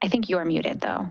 I think you're muted though.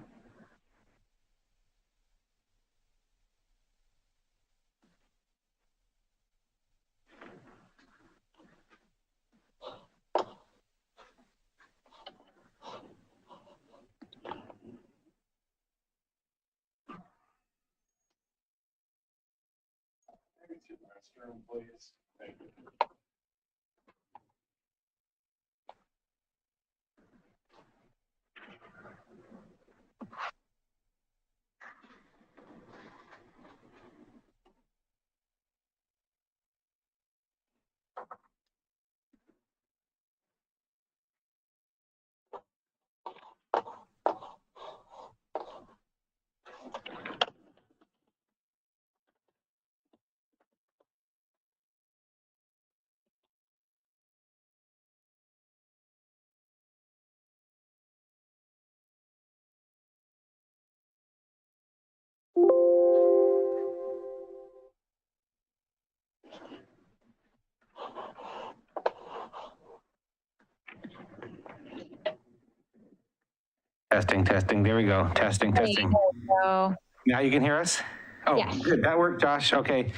Testing, testing. There we go. Testing, testing. So, Now you can hear us? Oh, yes. Good. That worked, Josh. Okay.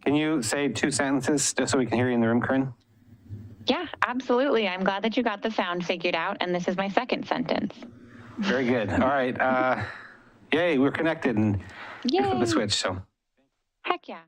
Can you say 2 sentences just so we can hear you in the room, Corinne? Yeah, absolutely. I'm glad that you got the sound figured out, and this is my second sentence. Very good. All right. Yay, we're connected and Yay. flip the switch. So. Heck yeah.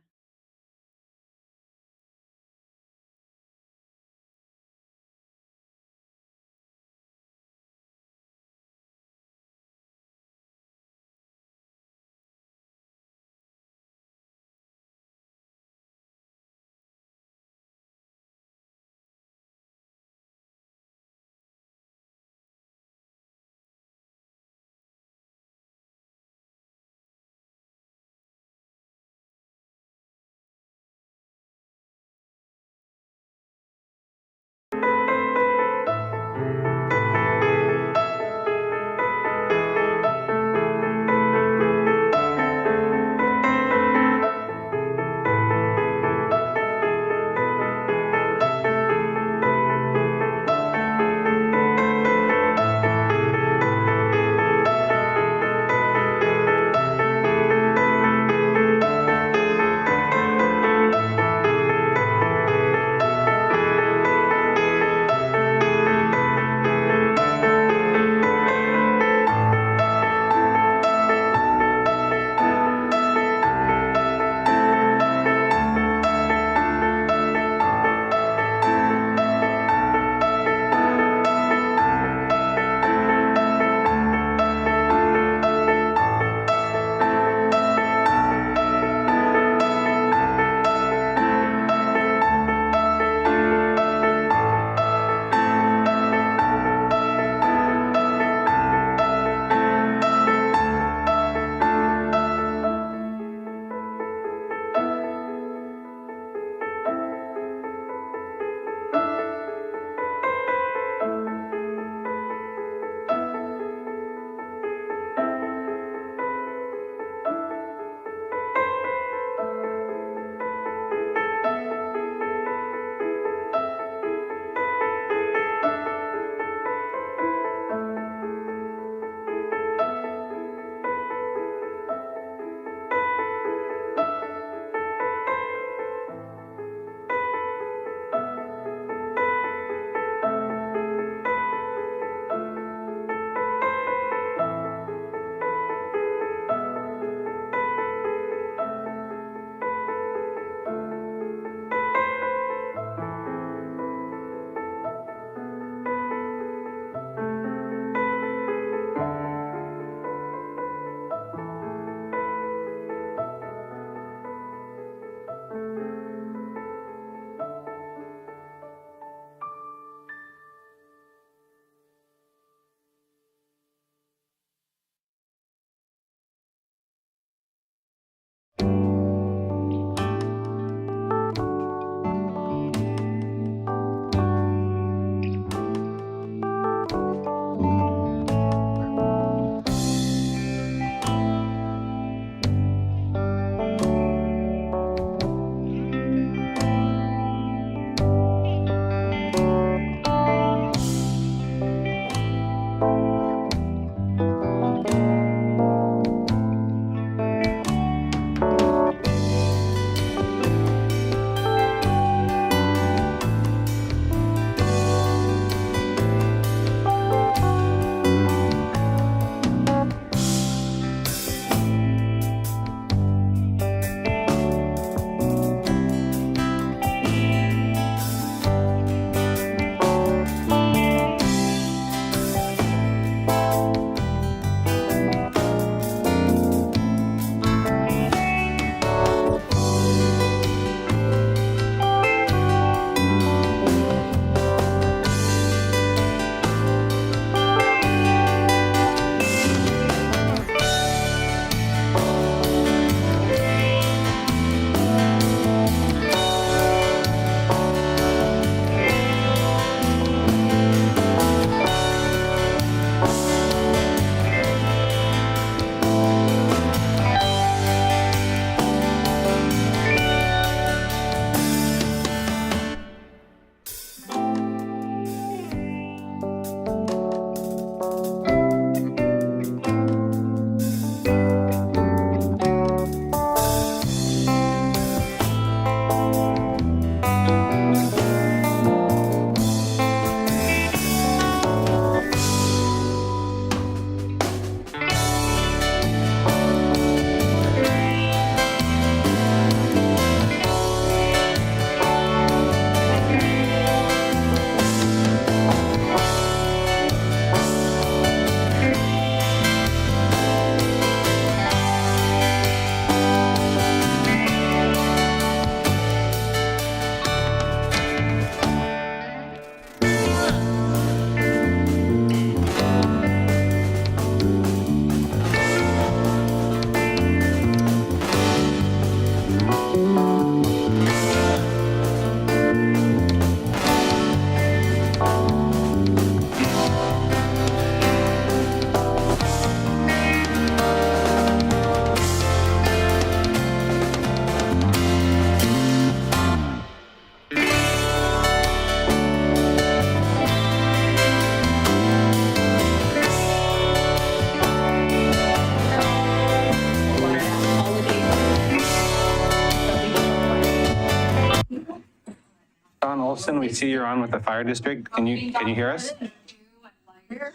Wilson, we see you're on with the fire district. Can you hear us?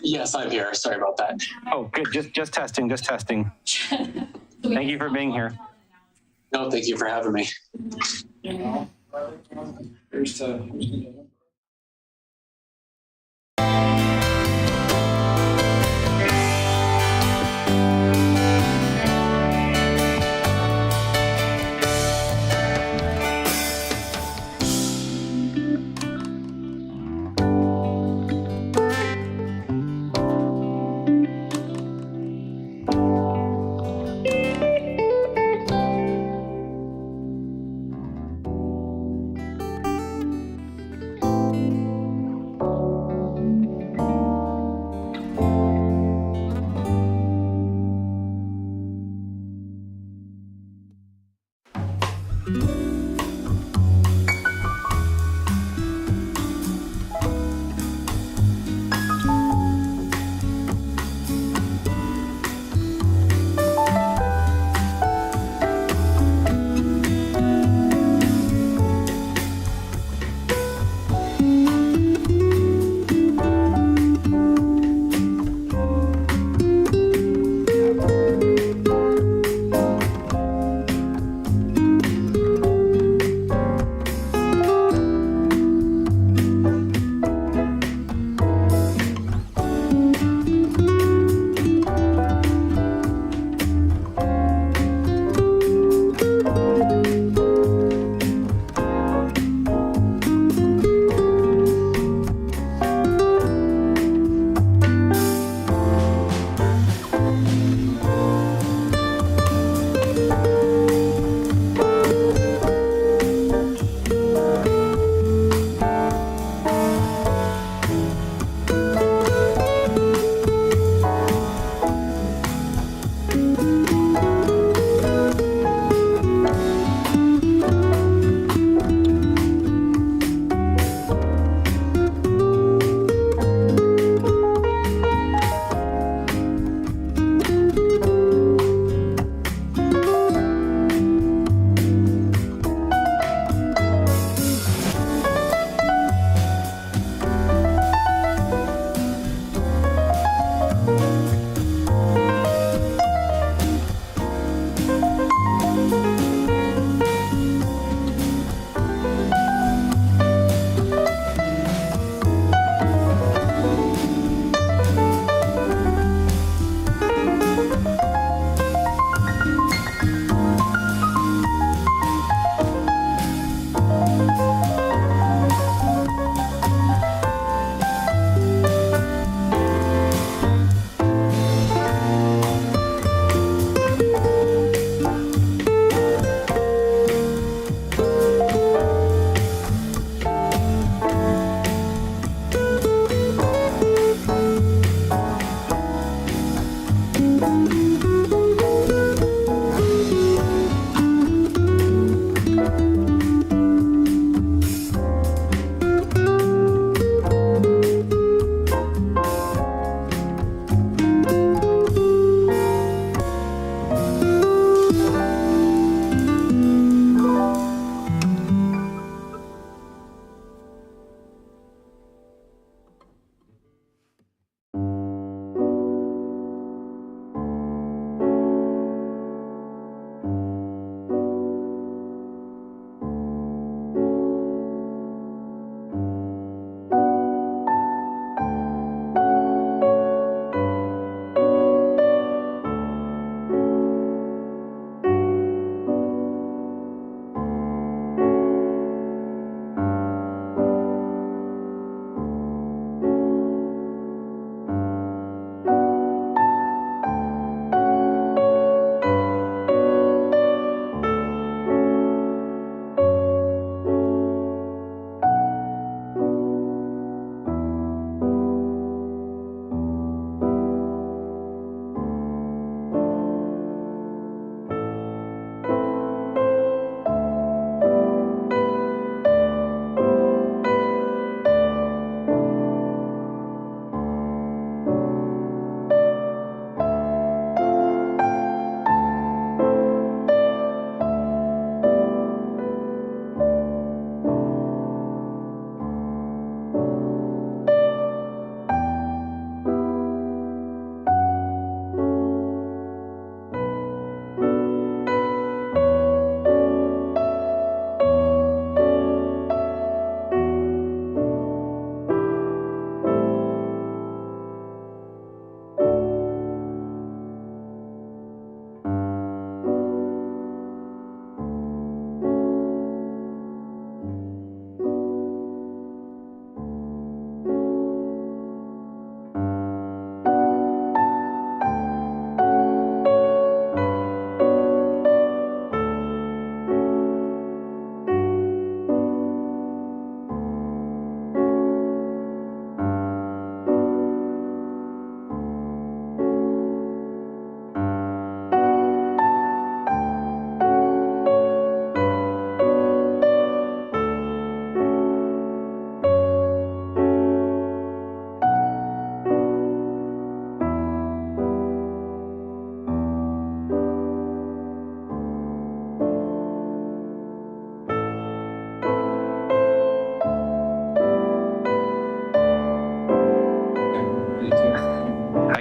Yes, I'm here. Sorry about that. Oh, good. Just testing, just testing. Thank you for being here. No, thank you for having me.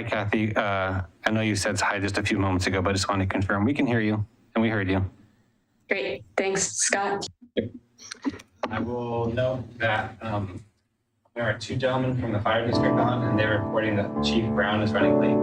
Hi, Kathy. I know you said hi just a few moments ago, but I just want to confirm we can hear you and we heard you. Great. Thanks, Scott. I will note that there are two gentlemen from the fire district on, and they're reporting that Chief Brown is running late.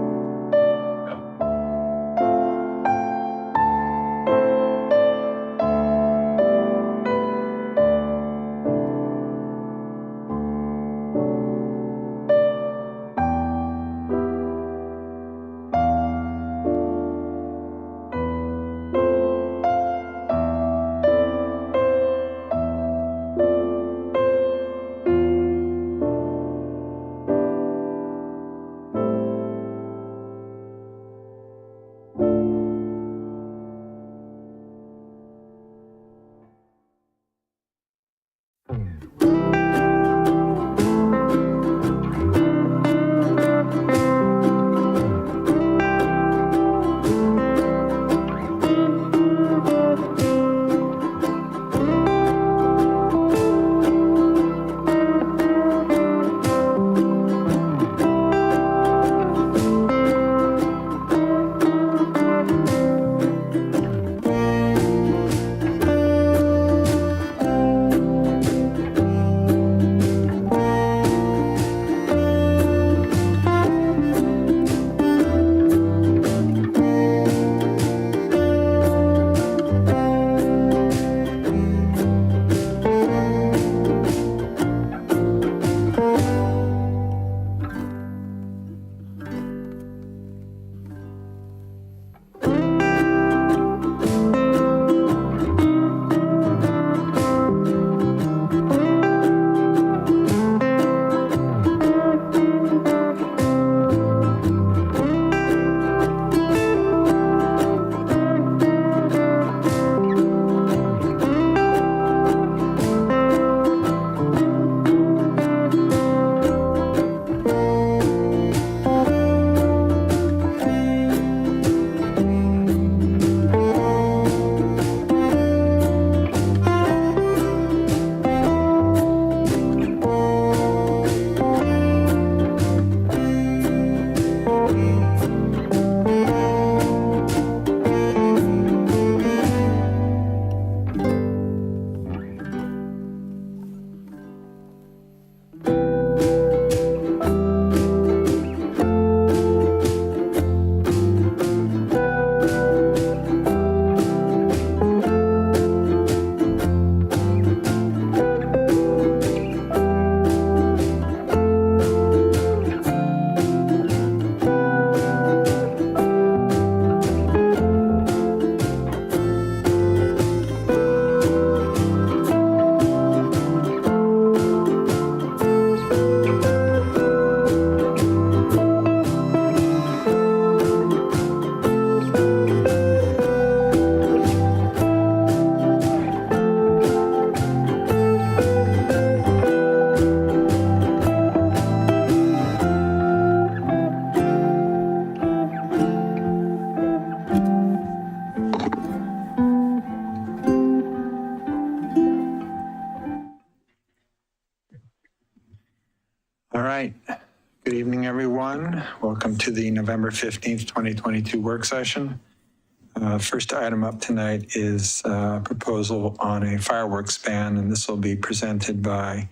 All right. Good evening, everyone. Welcome to the November 15th, 2022 work session. First item up tonight is a proposal on a fireworks ban, and this will be presented by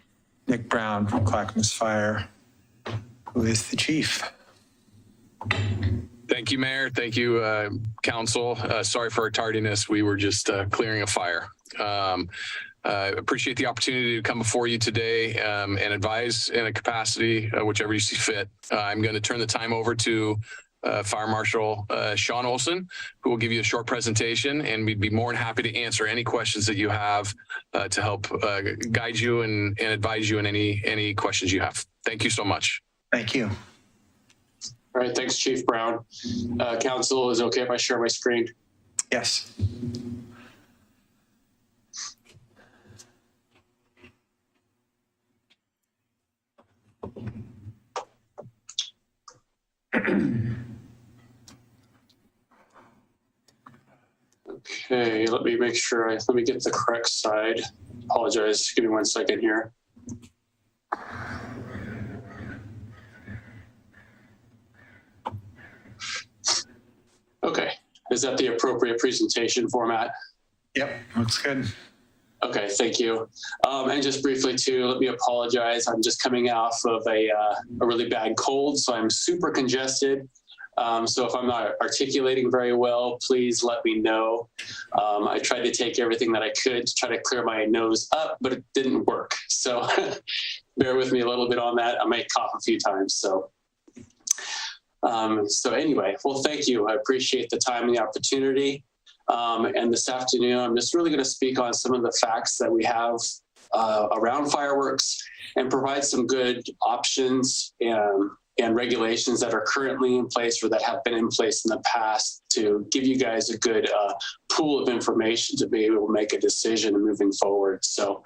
Nick Brown from Clackamas Fire, who is the chief. Thank you, Mayor. Thank you, Council. Sorry for our tardiness. We were just clearing a fire. Appreciate the opportunity to come before you today and advise in a capacity, whichever you see fit. I'm going to turn the time over to Fire Marshal Sean Olson, who will give you a short presentation, and we'd be more than happy to answer any questions that you have to help guide you and advise you in any questions you have. Thank you so much. Thank you. All right, thanks, Chief Brown. Council, is it okay if I share my screen? Yes. Okay, let me make sure let me get the correct side. Apologize, give me 1 second here. Is that the appropriate presentation format? Yep, looks good. Okay, thank you. And just briefly too, let me apologize. I'm just coming off of a really bad cold, so I'm super congested. So if I'm not articulating very well, please let me know. I tried to take everything that I could to try to clear my nose up, but it didn't work. So bear with me a little bit on that. I might cough a few times. So anyway, well, thank you. I appreciate the time and the opportunity. And this afternoon, I'm just really going to speak on some of the facts that we have around fireworks and provide some good options and regulations that are currently in place or that have been in place in the past to give you guys a good pool of information to be able to make a decision moving forward. So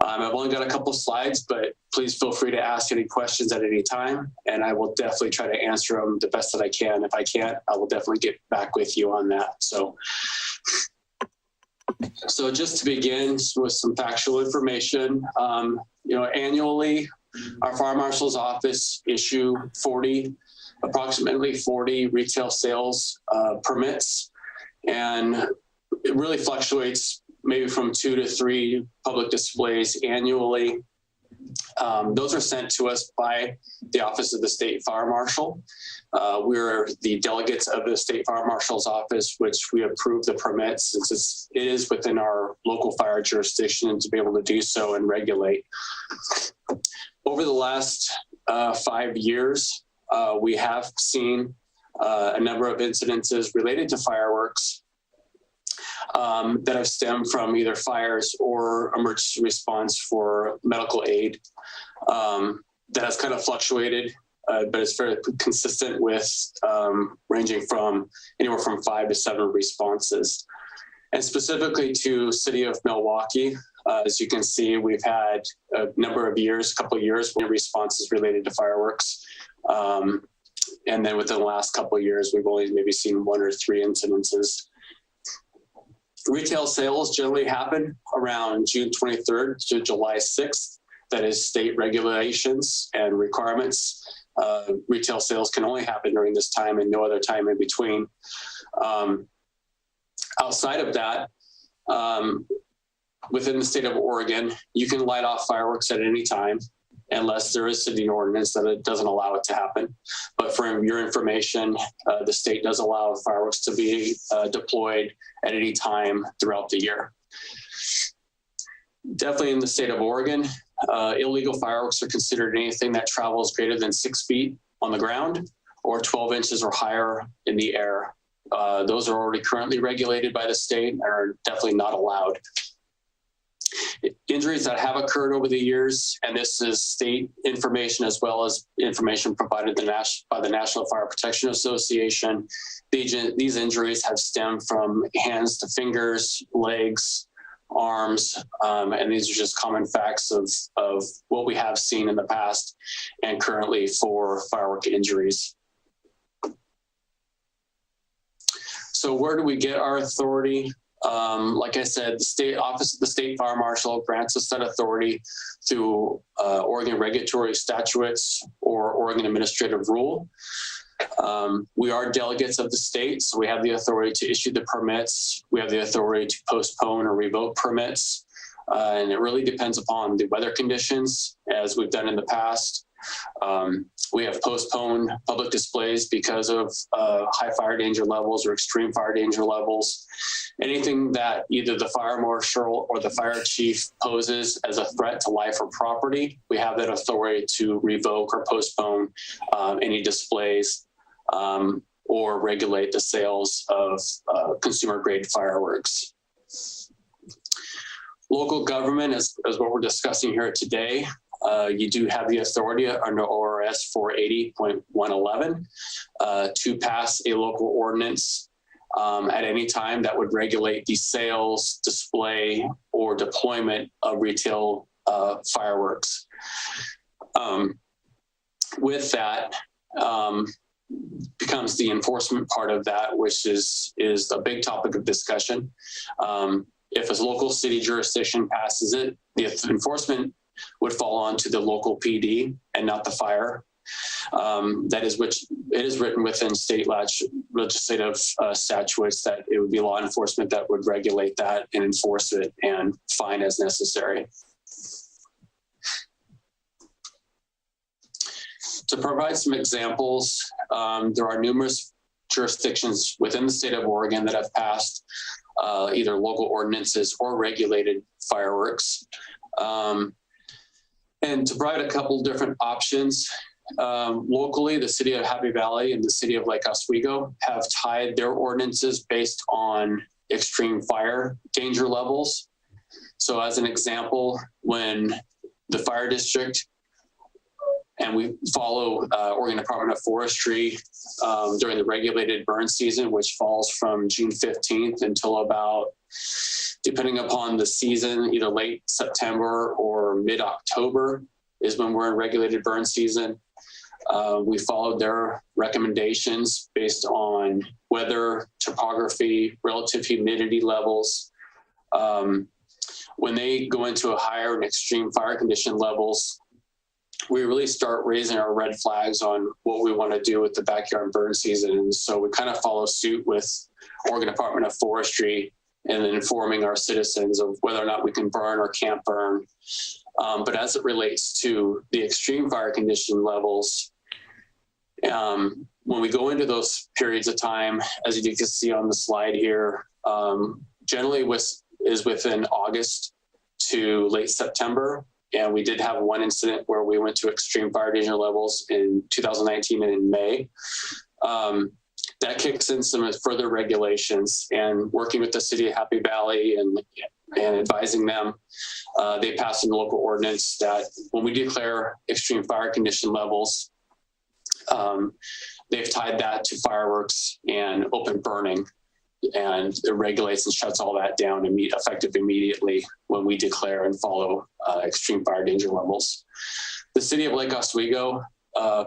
I've only got a couple slides, but please feel free to ask any questions at any time, and I will definitely try to answer them the best that I can. If I can't, I will definitely get back with you on that. So just to begin with some factual information, annually, our Fire Marshal's office issue approximately 40 retail sales permits, and it really fluctuates maybe from 2 to 3 public displays annually. Those are sent to us by the Office of the State Fire Marshal. We're the delegates of the State Fire Marshal's office, which we approve the permits since it is within our local fire jurisdiction to be able to do so and regulate. Over the last 5 years, we have seen a number of incidences related to fireworks that have stemmed from either fires or emergency response for medical aid. That has kind of fluctuated, but it's very consistent with ranging from anywhere from 5 to 7 responses. And specifically to City of Milwaukie, as you can see, we've had a couple of years, responses related to fireworks. And then within the last couple of years, we've only maybe seen 1 or 3 incidences. Retail sales generally happen around June 23rd to July 6th. That is state regulations and requirements. Retail sales can only happen during this time and no other time in between. Outside of that, within the state of Oregon, you can light off fireworks at any time unless there is city ordinance that it doesn't allow it to happen. But for your information, the state does allow fireworks to be deployed at any time throughout the year. Definitely in the state of Oregon, illegal fireworks are considered anything that travels greater than 6 feet on the ground or 12 inches or higher in the air. Those are already currently regulated by the state and are definitely not allowed. Injuries that have occurred over the years, and this is state information as well as information provided by the National Fire Protection Association. These injuries have stemmed from hands to fingers, legs, arms, and these are just common facts of what we have seen in the past and currently for firework injuries. So where do we get our authority? Like I said, the state office of the State Fire Marshal grants us that authority through Oregon regulatory statutes or Oregon administrative rule. We are delegates of the state, so we have the authority to issue the permits. We have the authority to postpone or revoke permits. And it really depends upon the weather conditions, as we've done in the past. We have postponed public displays because of high fire danger levels or extreme fire danger levels. Anything that either the fire marshal or the fire chief poses as a threat to life or property, we have that authority to revoke or postpone any displays or regulate the sales of consumer-grade fireworks. Local government is what we're discussing here today. You do have the authority under ORS 480.111 to pass a local ordinance at any time that would regulate the sales, display, or deployment of retail fireworks. With that becomes the enforcement part of that, which is a big topic of discussion. If a local city jurisdiction passes it, the enforcement would fall onto the local PD and not the fire. That is which it is written within state legislative statutes that it would be law enforcement that would regulate that and enforce it and fine as necessary. To provide some examples, there are numerous jurisdictions within the state of Oregon that have passed either local ordinances or regulated fireworks. And to provide a couple different options, locally, the city of Happy Valley and the city of Lake Oswego have tied their ordinances based on extreme fire danger levels. So as an example, when the fire district, and we follow Oregon Department of Forestry during the regulated burn season, which falls from June 15th until about, depending upon the season, either late September or mid-October is when we're in regulated burn season. We followed their recommendations based on weather, topography, relative humidity levels. When they go into a higher and extreme fire condition levels, we really start raising our red flags on what we want to do with the backyard burn season. And so we kind of follow suit with Oregon Department of Forestry and then informing our citizens of whether or not we can burn or can't burn. But as it relates to the extreme fire condition levels, when we go into those periods of time, as you can see on the slide here, generally is within August to late September. And we did have one incident where we went to extreme fire danger levels in 2019 and in May. That kicks in some further regulations, and working with the city of Happy Valley and advising them, they passed a local ordinance that when we declare extreme fire condition levels, they've tied that to fireworks and open burning, and it regulates and shuts all that down effective immediately when we declare and follow extreme fire danger levels. The city of Lake Oswego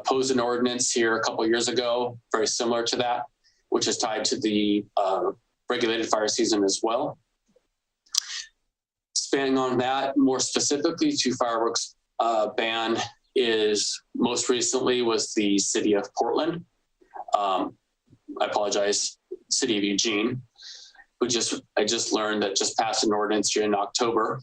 posed an ordinance here a couple of years ago, very similar to that, which is tied to the regulated fire season as well. Expanding on that, more specifically to fireworks ban, is most recently was the city of Portland. City of Eugene, I just learned that just passed an ordinance here in October.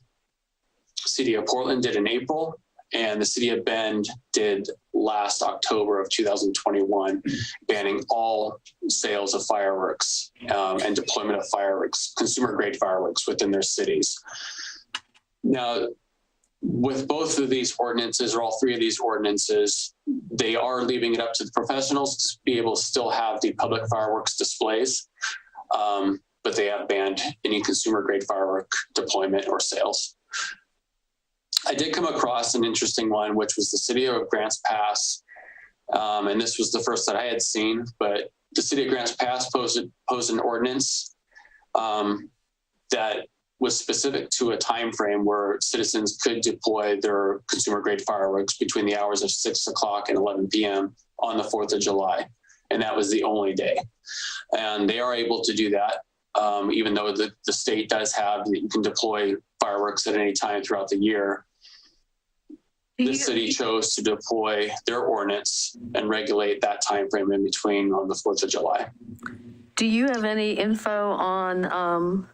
City of Portland did in April, and the city of Bend did last October of 2021, banning all sales of fireworks and deployment of fireworks, consumer grade fireworks within their cities. Now, with both of these ordinances, or all three of these ordinances, they are leaving it up to the professionals to be able to still have the public fireworks displays, but they have banned any consumer grade firework deployment or sales. I did come across an interesting one, which was the city of Grants Pass, and this was the first that I had seen, but the city of Grants Pass posed an ordinance that was specific to a time frame where citizens could deploy their consumer grade fireworks between the hours of 6 o'clock and 11 p.m. on the 4th of July. And that was the only day. And they are able to do that, even though the state does have, you can deploy fireworks at any time throughout the year. The city chose to deploy their ordinance and regulate that time frame in between on the 4th of July. Do you have any info on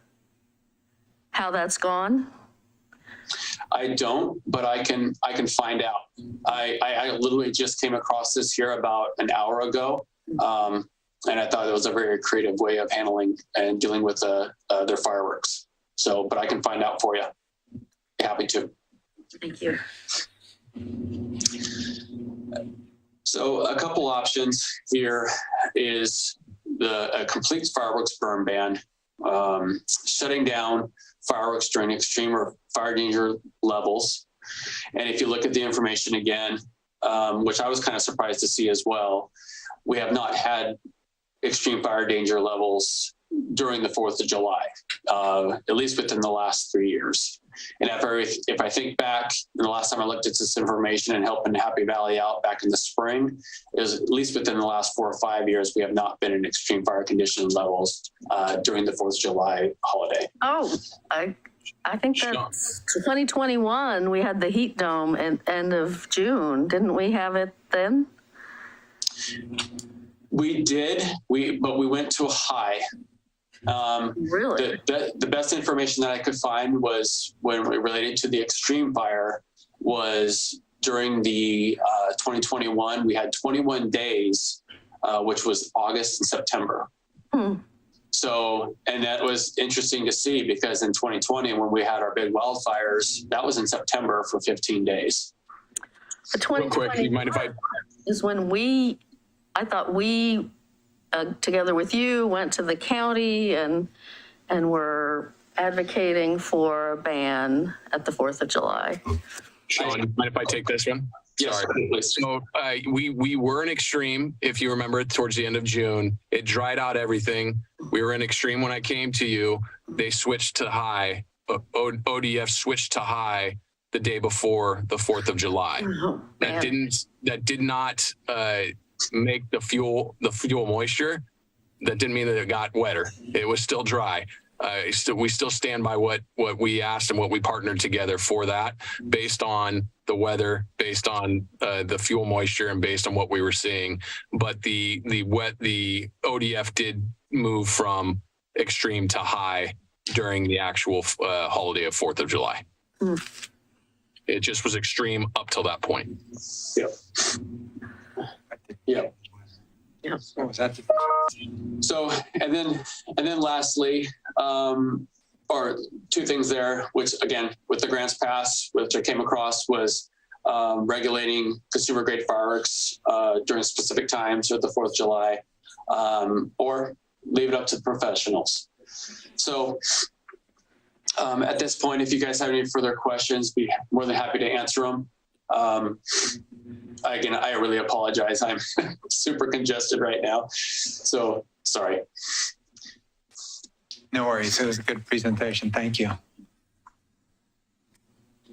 how that's gone? I don't, but I can find out. I literally just came across this here about an hour ago, and I thought it was a very creative way of handling and dealing with their fireworks. So, but I can find out for you. Happy to. Thank you. So a couple options here is a complete fireworks burn ban, shutting down fireworks during extreme or fire danger levels. And if you look at the information again, which I was kind of surprised to see as well, we have not had extreme fire danger levels during the 4th of July, at least within the last 3 years. And if I think back, the last time I looked at this information and helping Happy Valley out back in the spring, is at least within the last 4 or 5 years, we have not been in extreme fire condition levels during the 4th of July holiday. Oh, I think that's 2021. We had the heat dome at end of June. Didn't we have it then? We did, but we went to a high. Really? The best information that I could find was when it related to the extreme fire was during the 2021, we had 21 days, which was August and September. So, and that was interesting to see because in 2020, when we had our big wildfires, that was in September for 15 days. But Real quick, you mind if I? is when I thought we, together with you, went to the county and were advocating for a ban at the 4th of July. Sean, mind if I take this one? Yes, Sorry. please. So we were in extreme, if you remember, towards the end of June. It dried out everything. We were in extreme when I came to you. They switched to high. ODF switched to high the day before the 4th of July. Oh, That did not make the fuel moisture. That didn't mean that it got wetter. It was still dry. We still stand by what we asked and what we partnered together for that, based on the weather, based on the fuel moisture, and based on what we were seeing. But the ODF did move from extreme to high during the actual holiday of 4th of July. It just was extreme up till that point. Yep. What was that? So, and then lastly, or two things there, which again, with the grants pass, which I came across was regulating consumer grade fireworks during specific times or the 4th of July, or leave it up to the professionals. So at this point, if you guys have any further questions, be more than happy to answer them. Again, I really apologize. I'm super congested right now. So sorry. No worries. It was a good presentation. Thank you.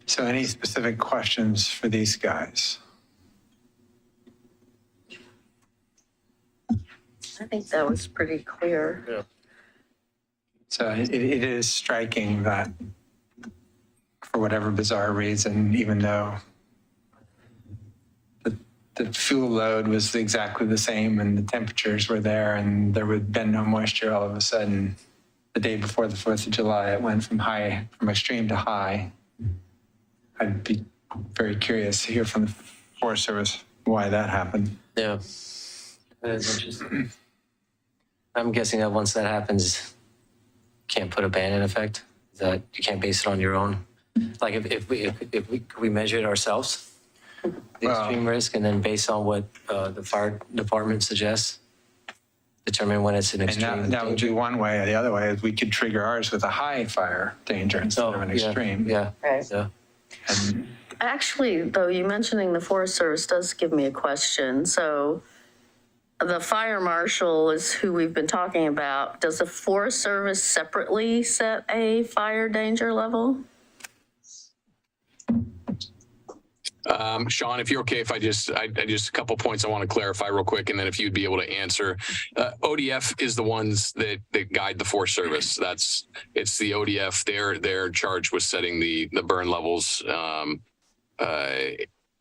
So any specific questions for these guys? I think that was pretty clear. Yeah. So it is striking that for whatever bizarre reason, even though the fuel load was exactly the same and the temperatures were there and there would been no moisture, all of a sudden, the day before the 4th of July, it went from extreme to high. I'd be very curious to hear from the Forest Service why that happened. Yeah, that is interesting. I'm guessing that once that happens, you can't put a ban in effect. That you can't base it on your own. Like if we measure it ourselves, the extreme risk, and then based on what the fire department suggests, determine when it's an extreme. And that would be one way. Or the other way is we could trigger ours with a high fire danger instead of an extreme. Yeah. Right. Yeah. And Actually, though, you mentioning the Forest Service does give me a question. So the fire marshal is who we've been talking about. Does the Forest Service separately set a fire danger level? Sean, if you're okay, if I just a couple points I want to clarify real quick, and then if you'd be able to answer. ODF is the ones that guide the Forest Service. It's the ODF. They're charged with setting the burn levels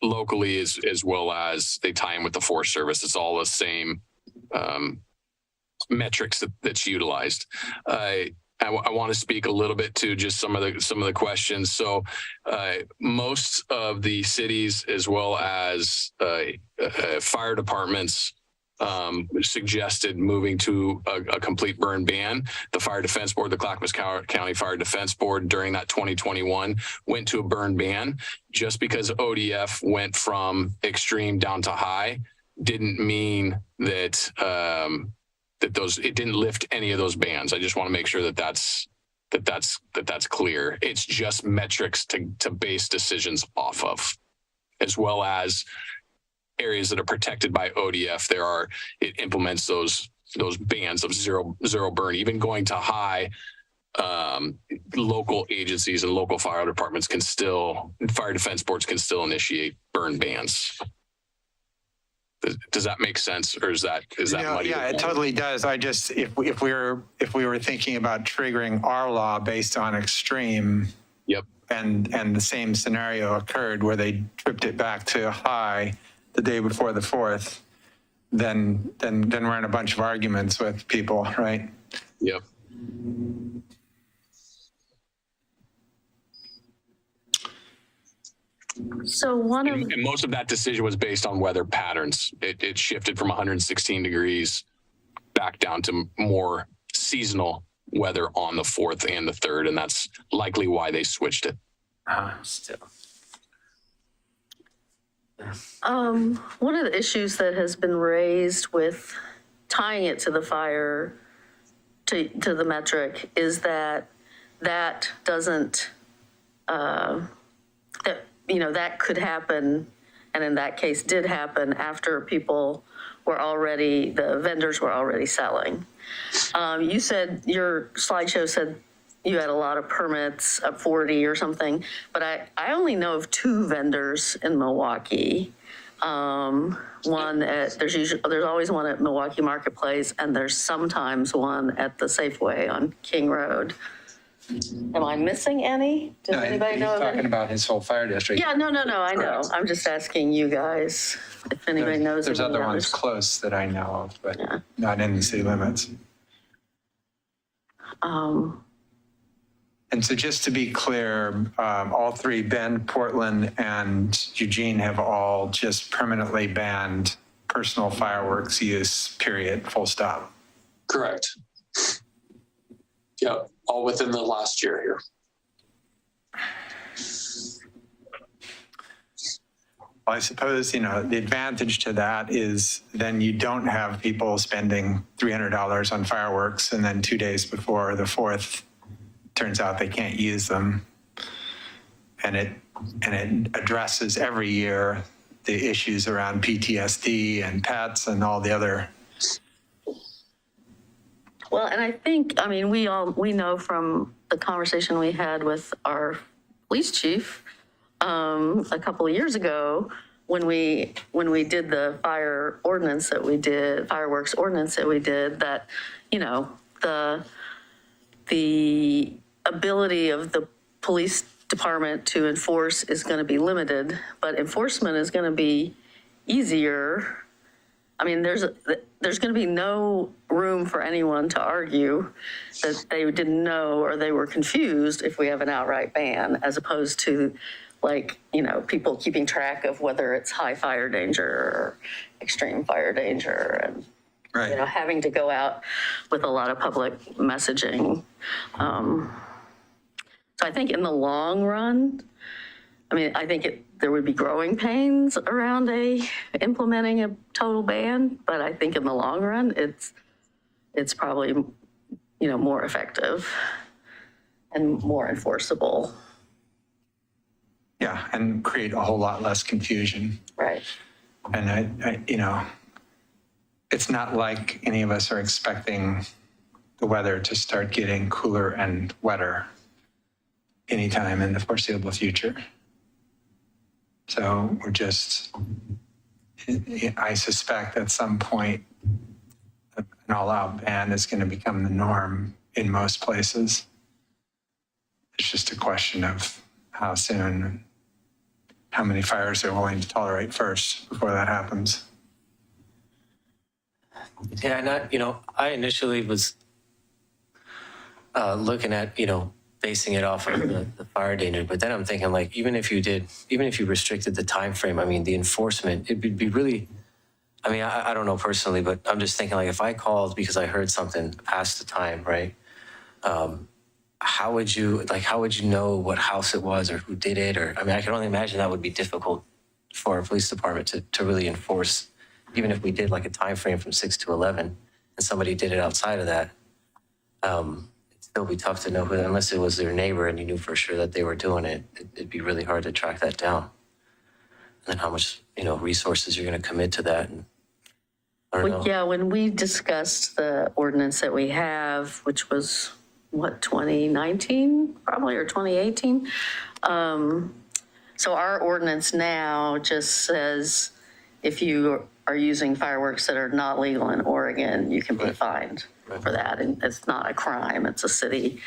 locally as well as they tie in with the Forest Service. It's all the same metrics that's utilized. I want to speak a little bit to just some of the questions. So most of the cities as well as fire departments suggested moving to a complete burn ban. The Fire Defense Board, the Clackamas County Fire Defense Board during that 2021 went to a burn ban. Just because ODF went from extreme down to high didn't mean that it didn't lift any of those bans. I just want to make sure that's clear. It's just metrics to base decisions off of, as well as areas that are protected by ODF. It implements those bans of zero burn. Even going to high, local agencies and local fire departments fire defense boards can still initiate burn bans. Does that make sense, or is that muddy? Yeah, it totally does. I just if we were thinking about triggering our law based on extreme, Yep. and the same scenario occurred where they tripped it back to high the day before the 4th, then we're in a bunch of arguments with people, right? Yep. So one of, And most of that decision was based on weather patterns. It shifted from 116 degrees back down to more seasonal weather on the 4th and the 3rd, and that's likely why they switched it. Still. one of the issues that has been raised with tying it to the fire, to the metric, is that doesn't, that, you know, that could happen, and in that case did happen after people were already, the vendors were already selling. You said, your slideshow said you had a lot of permits, 40 or something, but I only know of 2 vendors in Milwaukie. One at, there's always one at Milwaukie Marketplace, and there's sometimes one at the Safeway on King Road. Am I missing any? Does anybody know of He's any? talking about his whole fire district. Yeah, no, I know. Correct. I'm just asking you guys if anybody knows. There's any other ones others. close that I know of, but Yeah. not in the city limits. And so just to be clear, all 3, Bend, Portland, and Eugene have all just permanently banned personal fireworks use, period, full stop. Correct. Yep, all within the last year here. Well, I suppose, the advantage to that is then you don't have people spending $300 on fireworks and then 2 days before the 4th, turns out they can't use them. And it addresses every year the issues around PTSD and pets and all the other. Well, and I think, we know from the conversation we had with our police chief a couple of years ago, when we did the fireworks ordinance that we did, that, the ability of the police department to enforce is going to be limited, but enforcement is going to be easier. There's going to be no room for anyone to argue that they didn't know or they were confused if we have an outright ban, as opposed to people keeping track of whether it's high fire danger or extreme fire danger, and Right. having to go out with a lot of public messaging. So I think in the long run, I think there would be growing pains around implementing a total ban, but I think in the long run, it's probably, more effective and more enforceable. Yeah, and create a whole lot less confusion. Right. And I it's not like any of us are expecting the weather to start getting cooler and wetter anytime in the foreseeable future. So we're just, I suspect at some point, an all-out ban is going to become the norm in most places. It's just a question of how soon, how many fires they're willing to tolerate first before that happens. Yeah, and I initially was looking at, basing it off of the fire danger, but then I'm thinking even if you restricted the time frame, the enforcement, it would be really, I don't know personally, but I'm just thinking if I called because I heard something past the time, right? How would you know what house it was or who did it? Or, I can only imagine that would be difficult for our police department to really enforce, even if we did a time frame from 6 to 11 and somebody did it outside of that. It'd still be tough to know who, unless it was their neighbor and you knew for sure that they were doing it. It'd be really hard to track that down. And then how much, resources you're going to commit to that. And I don't know. Yeah, when we discussed the ordinance that we have, which was 2019 probably, or 2018. So our ordinance now just says if you are using fireworks that are not legal in Oregon, you can be fined for that. And it's not a crime, it's a city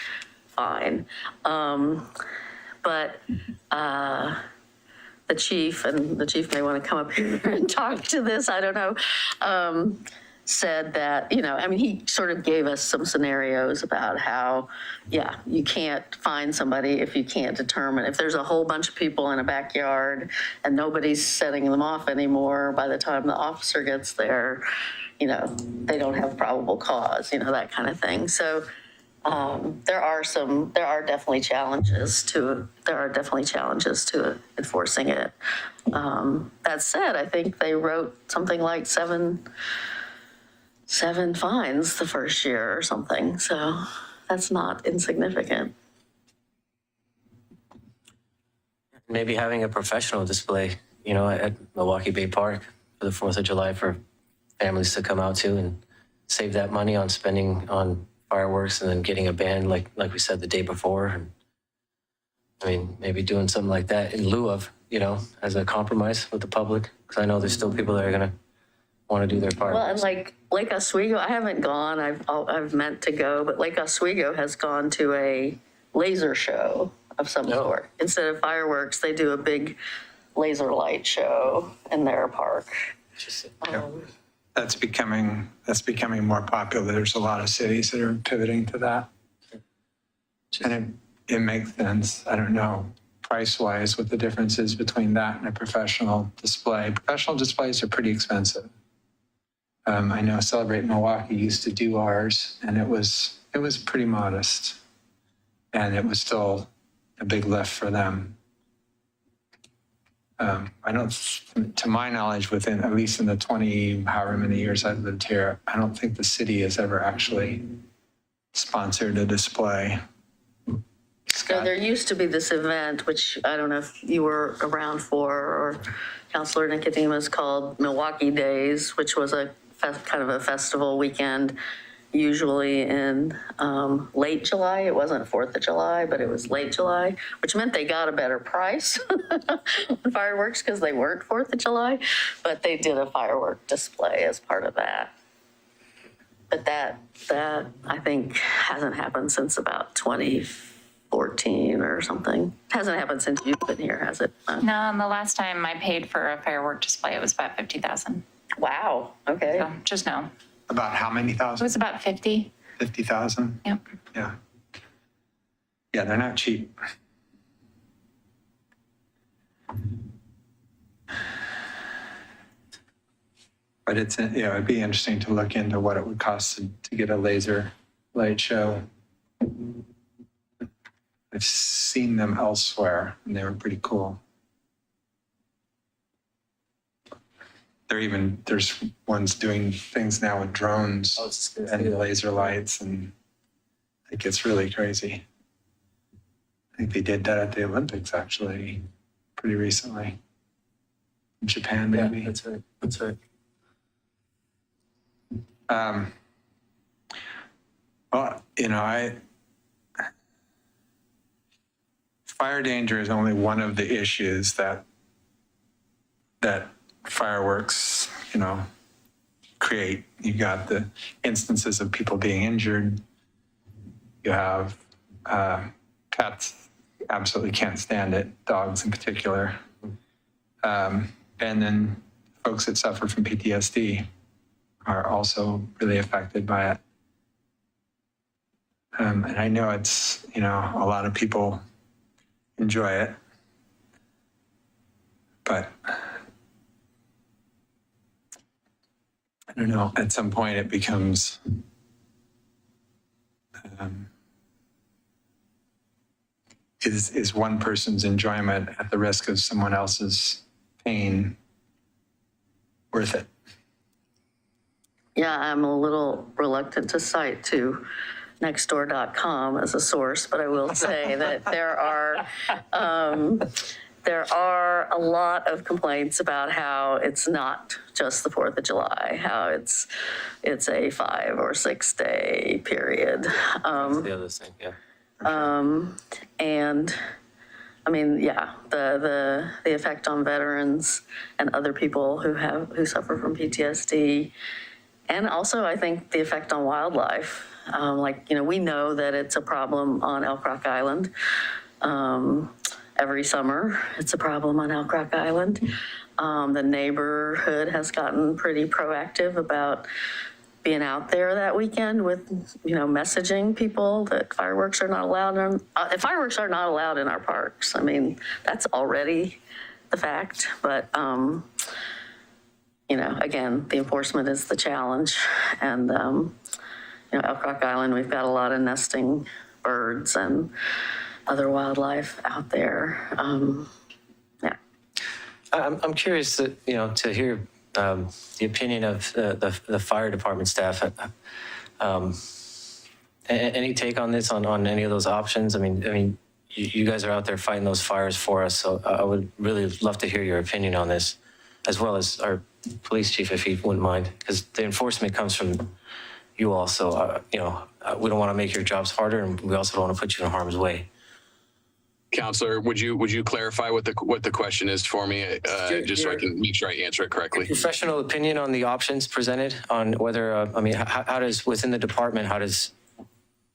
fine. But the chief, and the chief may want to come up here and talk to this, I don't know, said that, I mean, he sort of gave us some scenarios about how, yeah, you can't find somebody if you can't determine, if there's a whole bunch of people in a backyard and nobody's setting them off anymore by the time the officer gets there, they don't have probable cause, that kind of thing. So there are definitely challenges to enforcing it. That said, I think they wrote something like seven fines the first year or something. So that's not insignificant. Maybe having a professional display, at Milwaukie Bay Park for the 4th of July for families to come out to and save that money on spending on fireworks and then getting a band like we said the day before. And I mean, maybe doing something like that in lieu of, as a compromise with the public, because I know there's still people that are going to want to do their part. Well, and like Lake Oswego, I haven't gone. I've meant to go, but Lake Oswego has gone to a laser show of some sort. Instead of fireworks, they do a big laser light show in their park. That's becoming more popular. There's a lot of cities that are pivoting to that. And it makes sense. I don't know price-wise what the difference is between that and a professional display. Professional displays are pretty expensive. I know Celebrate Milwaukie used to do ours, and it was pretty modest, and it was still a big lift for them. I don't, to my knowledge, within at least in the 20 however many years I've lived here, I don't think the city has ever actually sponsored a display. So there used to be this event, which I don't know if you were around for, or Councilor Nicodemus, called Milwaukie Days, which was a kind of a festival weekend, usually in late July. It wasn't 4th of July, but it was late July, which meant they got a better price on fireworks because they weren't 4th of July, but they did a firework display as part of that. But that I think hasn't happened since about 2014 or something. Hasn't happened since you've been here, has it? No, and the last time I paid for a firework display, it was about 50,000. Wow, okay. So just know. About how many It thousand? was about 50. 50,000? Yep. Yeah. Yeah, they're not cheap. But it's, it'd be interesting to look into what it would cost to get a laser light show. I've seen them elsewhere, and they were pretty cool. There's ones doing things now with drones and laser lights, and it gets really crazy. I think they did that at the Olympics, actually, pretty recently. In Japan, maybe. Yeah, that's right. That's right. Well, fire danger is only one of the issues that fireworks, create. You got the instances of people being injured. You have pets absolutely can't stand it, dogs in particular. And then folks that suffer from PTSD are also really affected by it. And I know it's, a lot of people enjoy it, but I don't know, at some point it becomes is one person's enjoyment at the risk of someone else's pain worth it? Yeah, I'm a little reluctant to cite to nextdoor.com as a source, but I will say that there are a lot of complaints about how it's not just the 4th of July, how it's a 5 or 6 day period. That's the other thing, yeah. And I mean, yeah, the effect on veterans and other people who suffer from PTSD. And also, I think the effect on wildlife. We know that it's a problem on Elk Rock Island. every summer. It's a problem on Alcroc Island. The neighborhood has gotten pretty proactive about being out there that weekend with, messaging people that fireworks are not allowed fireworks are not allowed in our parks. I mean, that's already the fact, but, again, the enforcement is the challenge. And, Alcroc Island, we've got a lot of nesting birds and other wildlife out there. Yeah. I'm curious to hear the opinion of the fire department staff. Any take on this, on any of those options? I mean, you guys are out there fighting those fires for us, so I would really love to hear your opinion on this, as well as our police chief, if he wouldn't mind, because the enforcement comes from you all. So, we don't want to make your jobs harder, and we also don't want to put you in harm's way. Counselor, would you clarify what the question is for me, just so I can make sure I answer it correctly? Professional opinion on the options presented, on whether how does, within the department,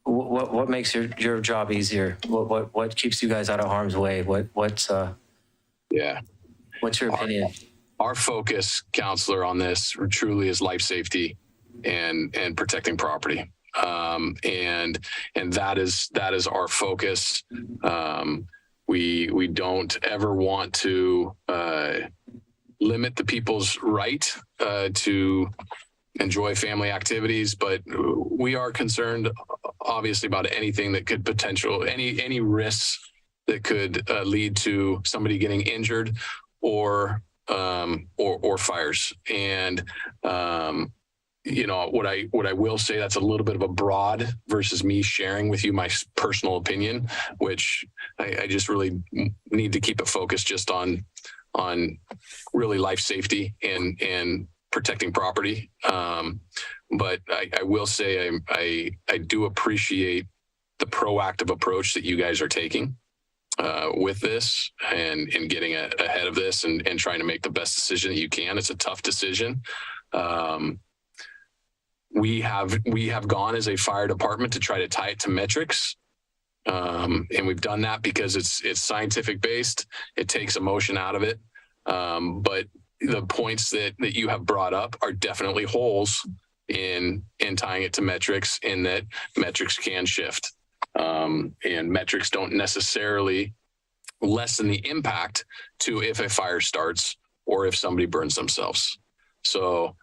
what makes your job easier? What keeps you guys out of harm's way? What's your opinion? Our focus, Counselor, on this truly is life safety and protecting property. And that is our focus. We don't ever want to limit the people's right to enjoy family activities, but we are concerned, obviously, about anything that could any risks that could lead to somebody getting injured or fires. And what I will say, that's a little bit of a broad versus me sharing with you my personal opinion, which I just really need to keep it focused just on really life safety and protecting property. But I will say I do appreciate the proactive approach that you guys are taking with this and getting ahead of this and trying to make the best decision that you can. It's a tough decision. We have gone as a fire department to try to tie it to metrics. And we've done that because it's scientific based. It takes emotion out of it. But the points that you have brought up are definitely holes in tying it to metrics, in that metrics can shift. And metrics don't necessarily lessen the impact to if a fire starts or if somebody burns themselves. So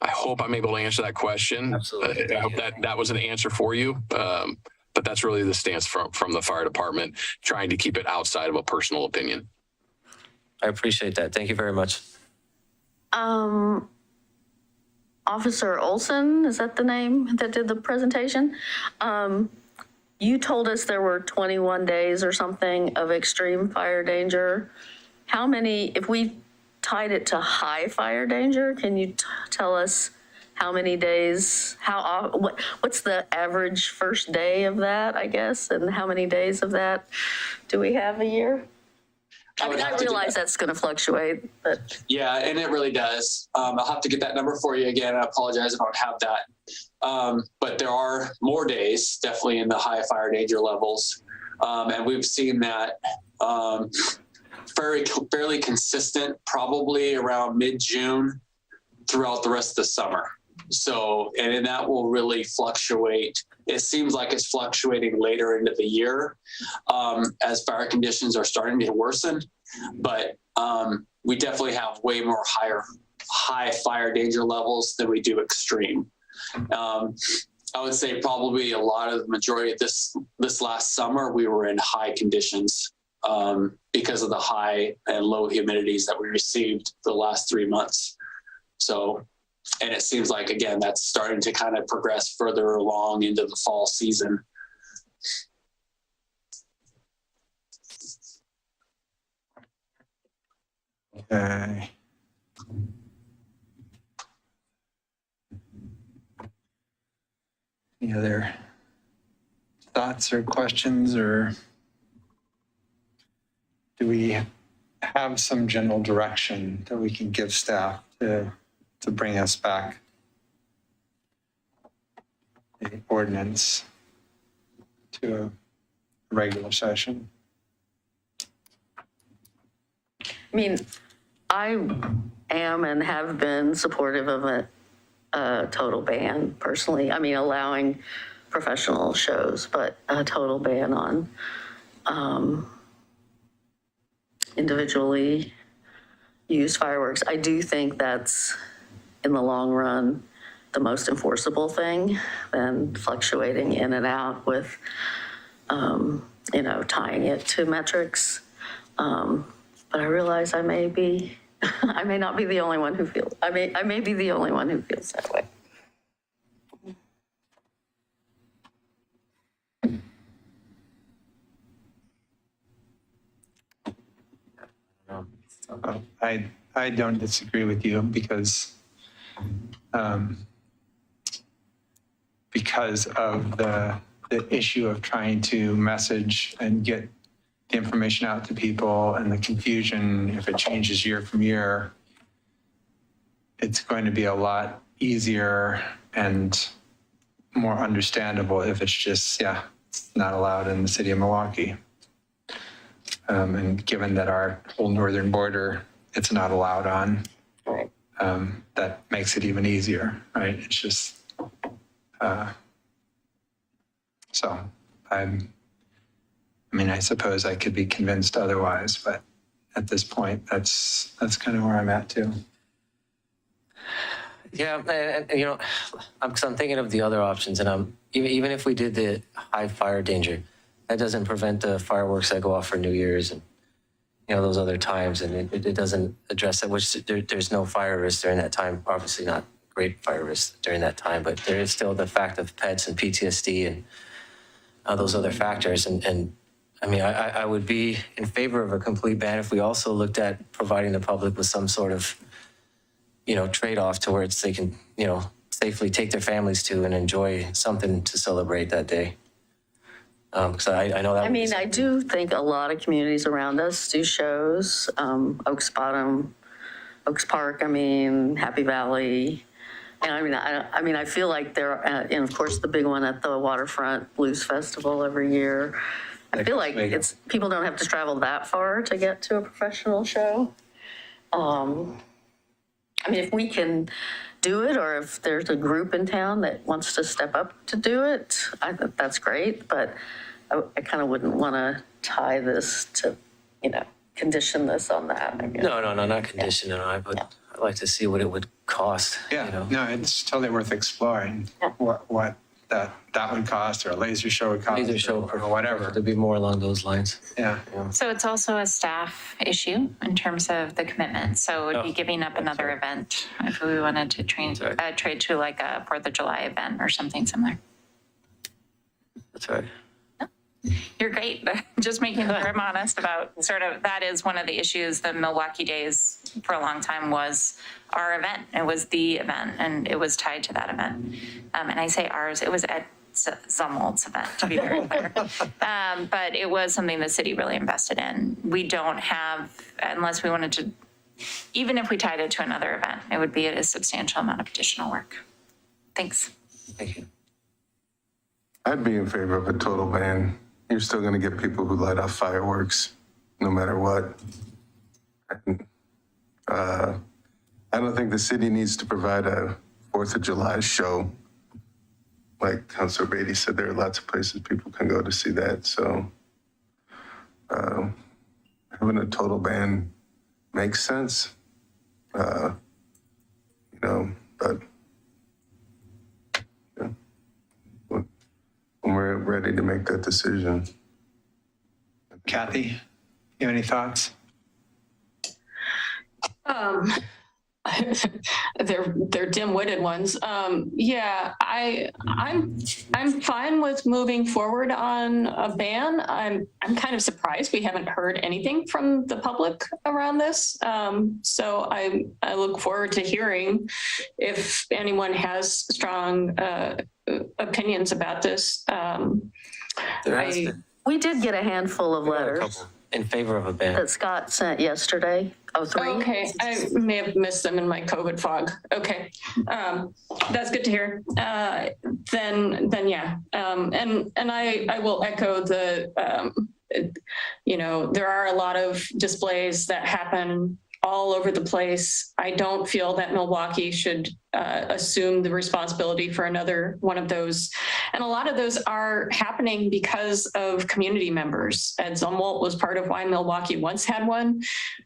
I hope I'm able to answer that question. Absolutely. I hope that was an answer for you. But that's really the stance from the fire department, trying to keep it outside of a personal opinion. I appreciate that. Thank you very much. Officer Olson, is that the name that did the presentation? You told us there were 21 days or something of extreme fire danger. How many, if we tied it to high fire danger, can you tell us how many days, what's the average first day of that, I guess, and how many days of that do we have a year? I realize that's going to fluctuate, but. Yeah, and it really does. I'll have to get that number for you again. I apologize if I don't have that. But there are more days, definitely in the high fire danger levels. And we've seen that fairly consistent, probably around mid-June throughout the rest of the summer. So, and that will really fluctuate. It seems like it's fluctuating later into the year as fire conditions are starting to worsen. But we definitely have way more high fire danger levels than we do extreme. I would say probably a lot of the majority of this last summer, we were in high conditions because of the high and low humidities that we received the last 3 months. So, and it seems like, again, that's starting to kind of progress further along into the fall season. Okay. Any other thoughts or questions, or do we have some general direction that we can give staff to bring us back the ordinance to a regular session? I mean, I am and have been supportive of a total ban personally. I mean, allowing professional shows, but a total ban on individually used fireworks. I do think that's, in the long run, the most enforceable thing than fluctuating in and out with, tying it to metrics. But I realize I may not be the only one who feels, I may be the only one who feels that way. I don't disagree with you because of the issue of trying to message and get the information out to people and the confusion. If it changes year from year, it's going to be a lot easier and more understandable if it's just, it's not allowed in the city of Milwaukie. And given that our whole northern border, it's not allowed on, Right. that makes it even easier, right? It's just, so I suppose I could be convinced otherwise, but at this point, that's kind of where I'm at too. Yeah, and I'm thinking of the other options, and even if we did the high fire danger, that doesn't prevent the fireworks that go off for New Year's and those other times, and it doesn't address that. Which there's no fire risk during that time. Obviously, not great fire risk during that time, but there is still the fact of pets and PTSD and those other factors. And I mean, I would be in favor of a complete ban if we also looked at providing the public with some sort of trade-off to where they can safely take their families to and enjoy something to celebrate that day. Because I know that. I mean, I do think a lot of communities around us do shows. Oaks Bottom, Oaks Park. I mean, Happy Valley. And I mean, I feel like there, and of course, the big one at the Waterfront Blues Festival every year. I feel like people don't have to travel that far to get to a professional show. I mean, if we can do it, or if there's a group in town that wants to step up to do it, I think that's great. But I kind of wouldn't want to tie this to, condition this on that. I guess. No, not condition on it, but I'd like to see what it would cost. No, it's totally worth exploring what that would cost, or a laser show would cost, Laser show or whatever. To be more along those lines. Yeah. So it's also a staff issue in terms of the commitment. So it would be giving up another event if we wanted to trade to like a 4th of July event or something similar. That's right. You're great. Just making sure I'm honest about that is one of the issues. The Milwaukie Days for a long time was our event. It was the event, and it was tied to that event. And I say ours, it was Ed Zumwald's event, to be very clear. But it was something the city really invested in. We don't have, unless we wanted to, even if we tied it to another event, it would be a substantial amount of additional work. Thanks. Thank you. I'd be in favor of a total ban. You're still going to get people who light off fireworks no matter what. And, I don't think the city needs to provide a 4th of July show. Like Councilor Beatty said, there are lots of places people can go to see that. So having a total ban makes sense, but when we're ready to make that decision. Kathy, you have any thoughts? They're dim-witted ones. Yeah, I'm fine with moving forward on a ban. I'm kind of surprised we haven't heard anything from the public around this. So I look forward to hearing if anyone has strong opinions about this. We did get a handful of letters In favor of a ban. that Scott sent yesterday. Oh, 3? Okay, I may have missed them in my COVID fog. Okay, that's good to hear. Then yeah, and I will echo the There are a lot of displays that happen all over the place. I don't feel that Milwaukie should assume the responsibility for another one of those. And a lot of those are happening because of community members. Ed Zumwalt was part of why Milwaukie once had one.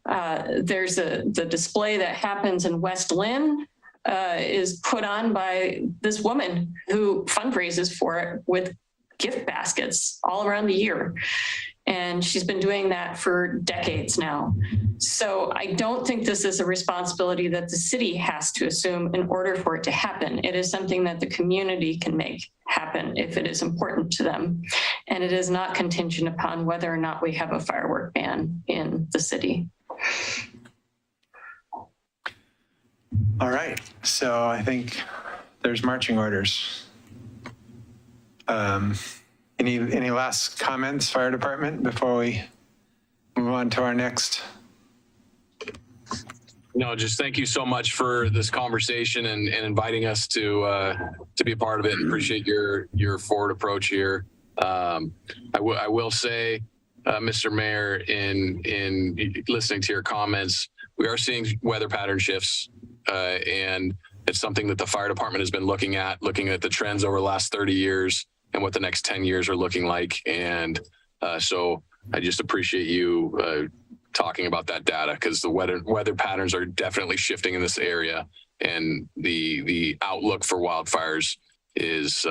There's the display that happens in West Lynn is put on by this woman who fundraises for it with gift baskets all around the year. And she's been doing that for decades now. So I don't think this is a responsibility that the city has to assume in order for it to happen. It is something that the community can make happen if it is important to them. And it is not contingent upon whether or not we have a firework ban in the city. All right, so I think there's marching orders. Any last comments, fire department, before we move on to our next? No, just thank you so much for this conversation and inviting us to be a part of it. Appreciate your forward approach here. I will say, Mr. Mayor, in listening to your comments, we are seeing weather pattern shifts, and it's something that the fire department has been looking at the trends over the last 30 years and what the next 10 years are looking like. And so I just appreciate you talking about that data, because the weather patterns are definitely shifting in this area, and the outlook for wildfires is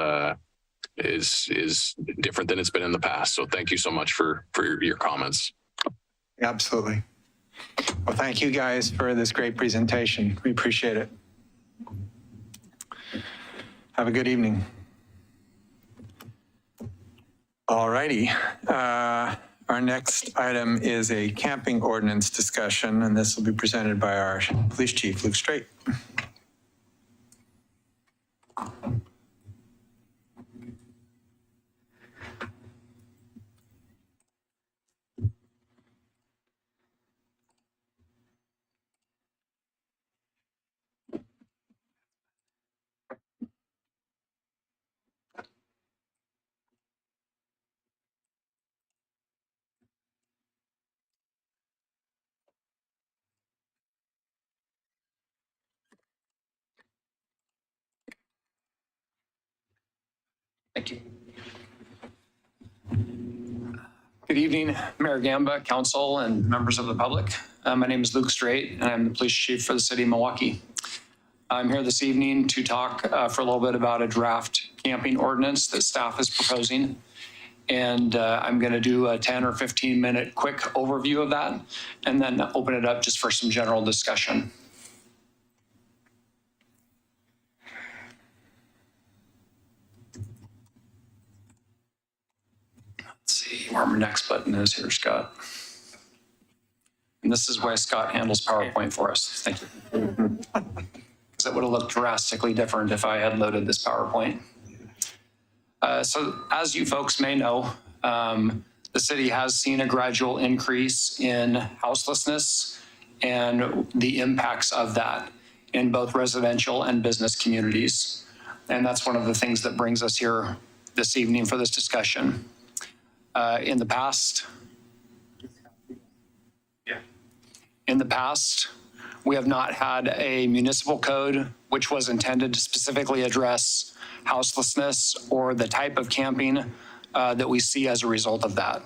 different than it's been in the past. So thank you so much for your comments. Absolutely. Well, thank you guys for this great presentation. We appreciate it. Have a good evening. All righty. Our next item is a camping ordinance discussion, and this will be presented by our police chief, Luke Straight. Thank you. Good evening, Mayor Gamba, council, and members of the public. My name is Luke Straight, and I'm the police chief for the city of Milwaukee. I'm here this evening to talk for a little bit about a draft camping ordinance that staff is proposing. And I'm going to do a 10 or 15 minute quick overview of that, and then open it up just for some general discussion. Let's see where my next button is here, Scott. And this is why Scott handles PowerPoint for us. Thank you. Because it would have looked drastically different if I had loaded this PowerPoint. So as you folks may know, the city has seen a gradual increase in houselessness and the impacts of that in both residential and business communities. And that's one of the things that brings us here this evening for this discussion. In the past, we have not had a municipal code which was intended to specifically address houselessness or the type of camping that we see as a result of that.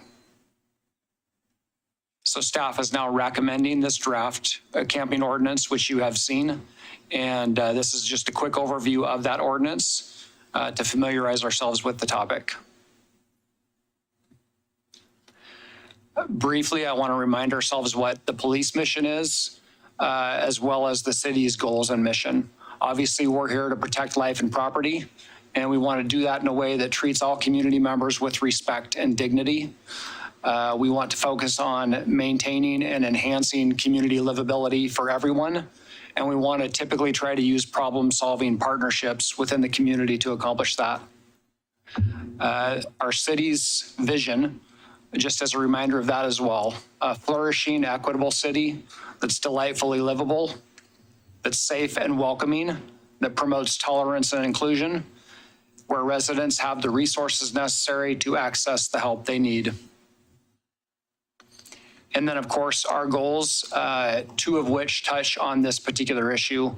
So staff is now recommending this draft camping ordinance, which you have seen. And this is just a quick overview of that ordinance to familiarize ourselves with the topic. Briefly, I want to remind ourselves what the police mission is, as well as the city's goals and mission. Obviously, we're here to protect life and property, and we want to do that in a way that treats all community members with respect and dignity. We want to focus on maintaining and enhancing community livability for everyone, and we want to typically try to use problem-solving partnerships within the community to accomplish that. Our city's vision, just as a reminder of that as well, a flourishing, equitable city that's delightfully livable, that's safe and welcoming, that promotes tolerance and inclusion, where residents have the resources necessary to access the help they need. And then, of course, our goals, two of which touch on this particular issue,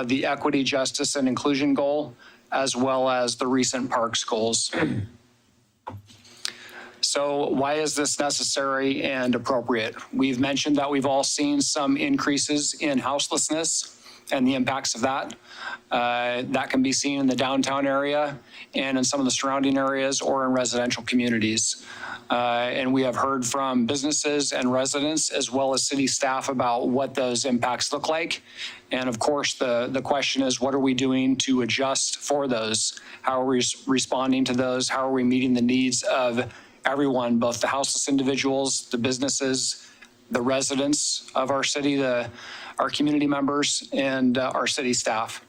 the equity, justice, and inclusion goal, as well as the recent parks goals. So why is this necessary and appropriate? We've mentioned that we've all seen some increases in houselessness and the impacts of that. That can be seen in the downtown area and in some of the surrounding areas or in residential communities. And we have heard from businesses and residents as well as city staff about what those impacts look like. And of course, the question is, what are we doing to adjust for those? How are we responding to those? How are we meeting the needs of everyone, both the houseless individuals, the businesses, the residents of our city, our community members, and our city staff?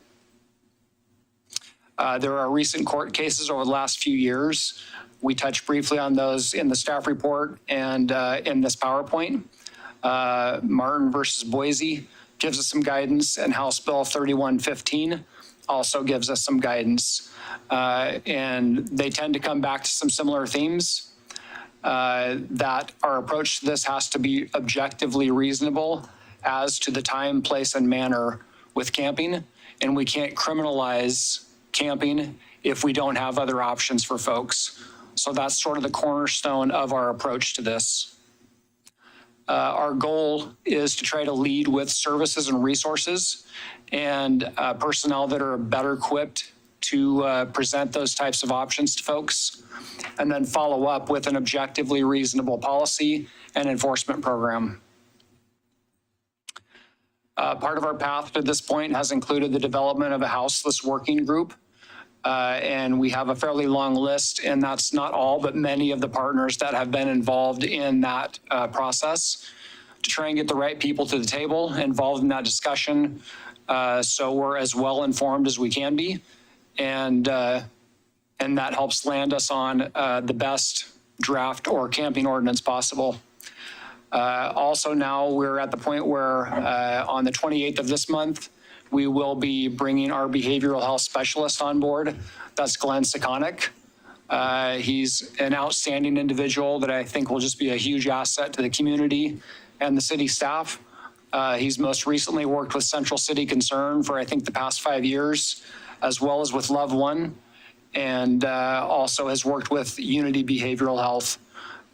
There are recent court cases over the last few years. We touched briefly on those in the staff report and in this PowerPoint. Martin versus Boise gives us some guidance, and House Bill 3115 also gives us some guidance. And they tend to come back to some similar themes. That our approach to this has to be objectively reasonable as to the time, place, and manner with camping. And we can't criminalize camping if we don't have other options for folks. So that's sort of the cornerstone of our approach to this. Our goal is to try to lead with services and resources and personnel that are better equipped to present those types of options to folks, and then follow up with an objectively reasonable policy and enforcement program. Part of our path to this point has included the development of a houseless working group. And we have a fairly long list, and that's not all, but many of the partners that have been involved in that process to try and get the right people to the table involved in that discussion. So we're as well informed as we can be. And that helps land us on the best draft or camping ordinance possible. Also now we're at the point where on the 28th of this month, we will be bringing our behavioral health specialist on board. That's Glenn Sekonic. He's an outstanding individual that I think will just be a huge asset to the community and the city staff. He's most recently worked with Central City Concern for I think the past 5 years, as well as with Love One, and also has worked with Unity Behavioral Health.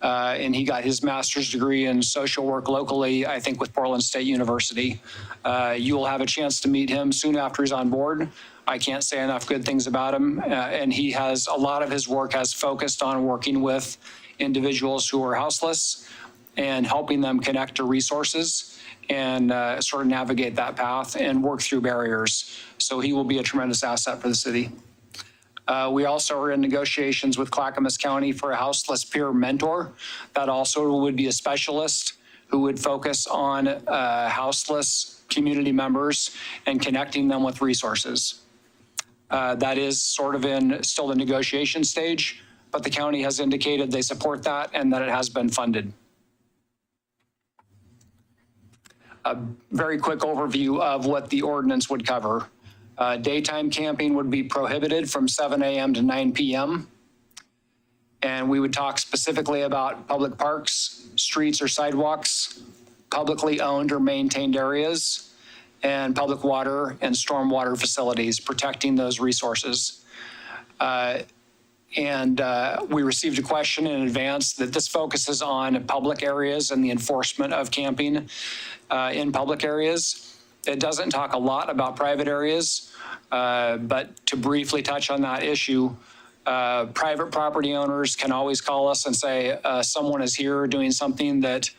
And he got his master's degree in social work locally, I think with Portland State University. You will have a chance to meet him soon after he's on board. I can't say enough good things about him. And he has, a lot of his work has focused on working with individuals who are houseless and helping them connect to resources and sort of navigate that path and work through barriers. So he will be a tremendous asset for the city. We also are in negotiations with Clackamas County for a houseless peer mentor. That also would be a specialist who would focus on houseless community members and connecting them with resources. That is sort of in still the negotiation stage, but the county has indicated they support that and that it has been funded. A very quick overview of what the ordinance would cover. Daytime camping would be prohibited from 7 a.m. to 9 p.m. And we would talk specifically about public parks, streets or sidewalks, publicly owned or maintained areas, and public water and stormwater facilities, protecting those resources. We received a question in advance that this focuses on public areas and the enforcement of camping in public areas. It doesn't talk a lot about private areas, but to briefly touch on that issue, private property owners can always call us and say, someone is here doing something that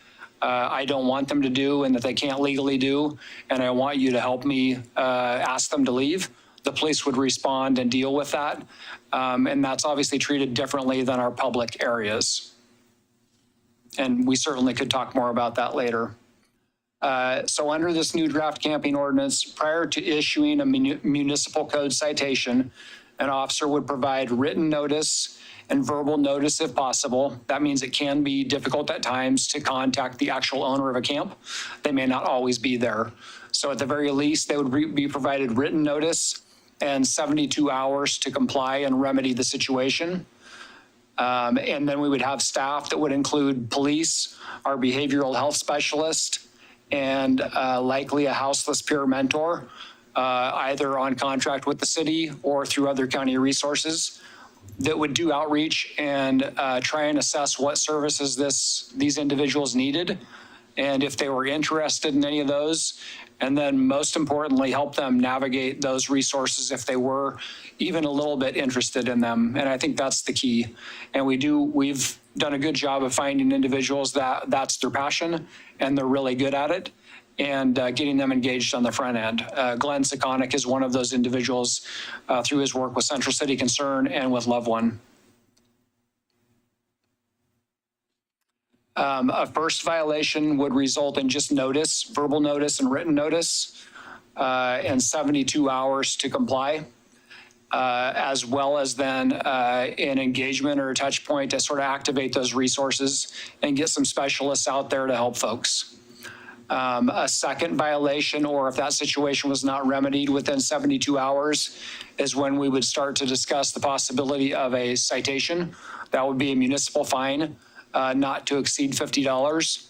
I don't want them to do and that they can't legally do, and I want you to help me ask them to leave. The police would respond and deal with that, and that's obviously treated differently than our public areas. And we certainly could talk more about that later. So under this new draft camping ordinance, prior to issuing a municipal code citation, an officer would provide written notice and verbal notice if possible. That means it can be difficult at times to contact the actual owner of a camp. They may not always be there. So at the very least, they would be provided written notice and 72 hours to comply and remedy the situation. And then we would have staff that would include police, our behavioral health specialist, and likely a houseless peer mentor, either on contract with the city or through other county resources, that would do outreach and try and assess what services these individuals needed, and if they were interested in any of those, and then most importantly, help them navigate those resources if they were even a little bit interested in them. And I think that's the key. And we've done a good job of finding individuals that's their passion and they're really good at it, and getting them engaged on the front end. Glenn Sekonic is one of those individuals through his work with Central City Concern and with Love One. A first violation would result in just notice, verbal notice and written notice, and 72 hours to comply, as well as then an engagement or a touch point to sort of activate those resources and get some specialists out there to help folks. A second violation, or if that situation was not remedied within 72 hours, is when we would start to discuss the possibility of a citation. That would be a municipal fine, not to exceed $50.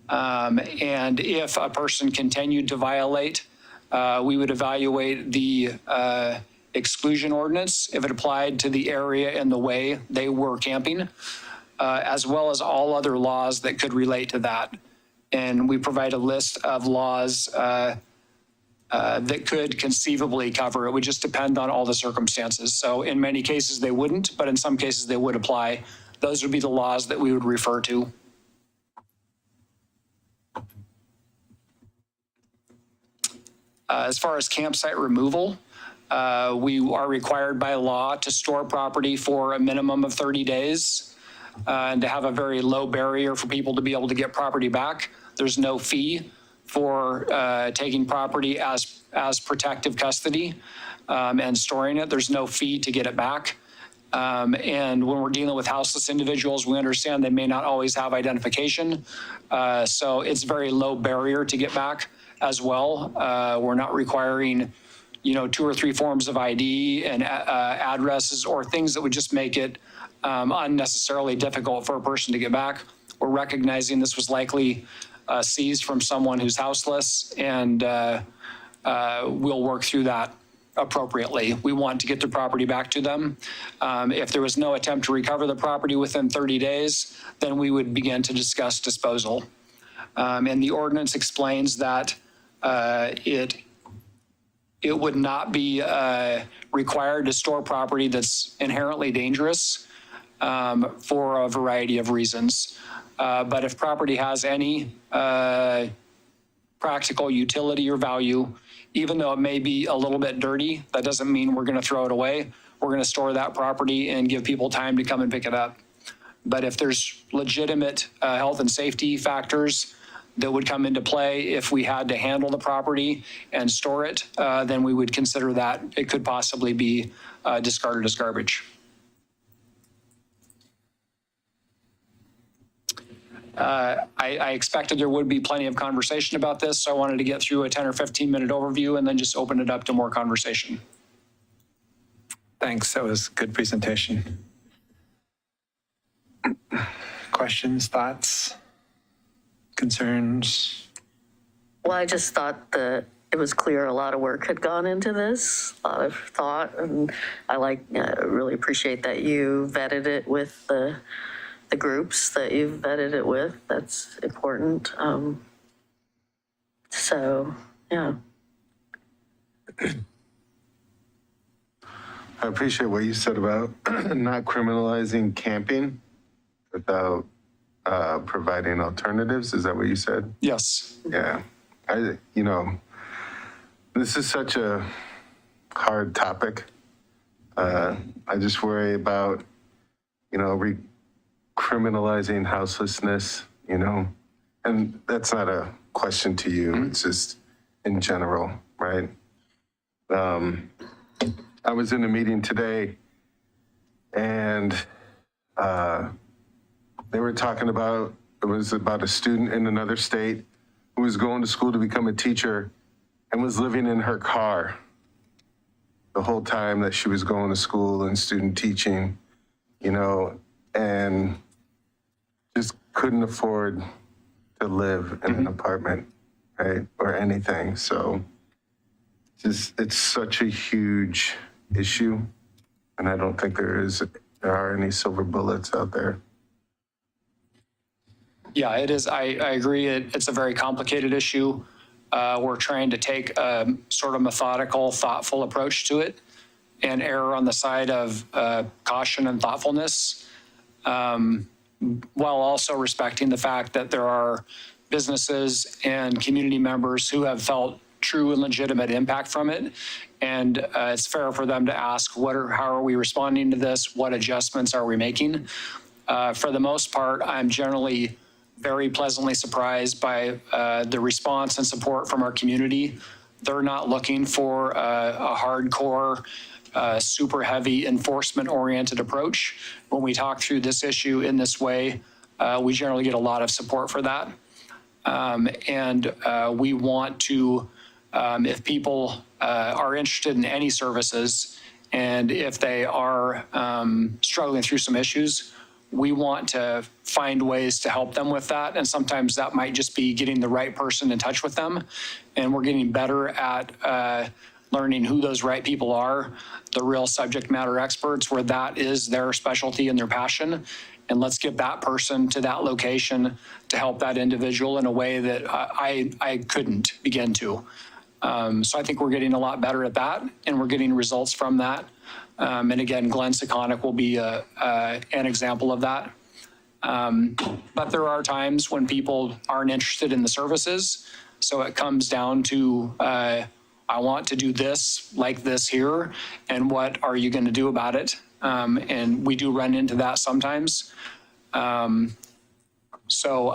And if a person continued to violate, we would evaluate the exclusion ordinance if it applied to the area and the way they were camping, as well as all other laws that could relate to that. And we provide a list of laws that could conceivably cover. It would just depend on all the circumstances. So in many cases they wouldn't, but in some cases they would apply. Those would be the laws that we would refer to. As far as campsite removal, we are required by law to store property for a minimum of 30 days. And to have a very low barrier for people to be able to get property back. There's no fee for taking property as protective custody and storing it. There's no fee to get it back. And when we're dealing with houseless individuals, we understand they may not always have identification. So it's very low barrier to get back as well. We're not requiring, 2 or 3 forms of ID and addresses or things that would just make it unnecessarily difficult for a person to get back. We're recognizing this was likely seized from someone who's houseless, and we'll work through that appropriately. We want to get the property back to them. If there was no attempt to recover the property within 30 days, then we would begin to discuss disposal. And the ordinance explains that it would not be required to store property that's inherently dangerous for a variety of reasons. But if property has any practical utility or value, even though it may be a little bit dirty, that doesn't mean we're going to throw it away. We're going to store that property and give people time to come and pick it up. But if there's legitimate health and safety factors that would come into play if we had to handle the property and store it, then we would consider that it could possibly be discarded as garbage. I expected there would be plenty of conversation about this, so I wanted to get through a 10 or 15 minute overview and then just open it up to more conversation. Thanks. That was a good presentation. Questions, thoughts, concerns? Well, I just thought that it was clear a lot of work had gone into this, a lot of thought, and I really appreciate that you vetted it with the groups that you've vetted it with. That's important. So, yeah. I appreciate what you said about not criminalizing camping without providing alternatives. Is that what you said? Yes. Yeah. This is such a hard topic. I just worry about, criminalizing houselessness, and that's not a question to you. It's just in general, right? I was in a meeting today and they were talking about, it was about a student in another state who was going to school to become a teacher and was living in her car the whole time that she was going to school and student teaching, and just couldn't afford to live in an apartment, right, or anything. So just, it's such a huge issue, and I don't think there are any silver bullets out there. Yeah, it is. I agree. It's a very complicated issue. We're trying to take a sort of methodical, thoughtful approach to it and err on the side of caution and thoughtfulness, while also respecting the fact that there are businesses and community members who have felt true and legitimate impact from it. And it's fair for them to ask, how are we responding to this? What adjustments are we making? For the most part, I'm generally very pleasantly surprised by the response and support from our community. They're not looking for a hardcore, super heavy enforcement-oriented approach. When we talk through this issue in this way, we generally get a lot of support for that. And we want to, if people are interested in any services, and if they are struggling through some issues, we want to find ways to help them with that. And sometimes that might just be getting the right person in touch with them. And we're getting better at learning who those right people are, the real subject matter experts, where that is their specialty and their passion. And let's get that person to that location to help that individual in a way that I couldn't begin to. So I think we're getting a lot better at that, and we're getting results from that. And again, Glenn Seconic will be an example of that. But there are times when people aren't interested in the services. So it comes down to, I want to do this like this here, and what are you going to do about it? And we do run into that sometimes. So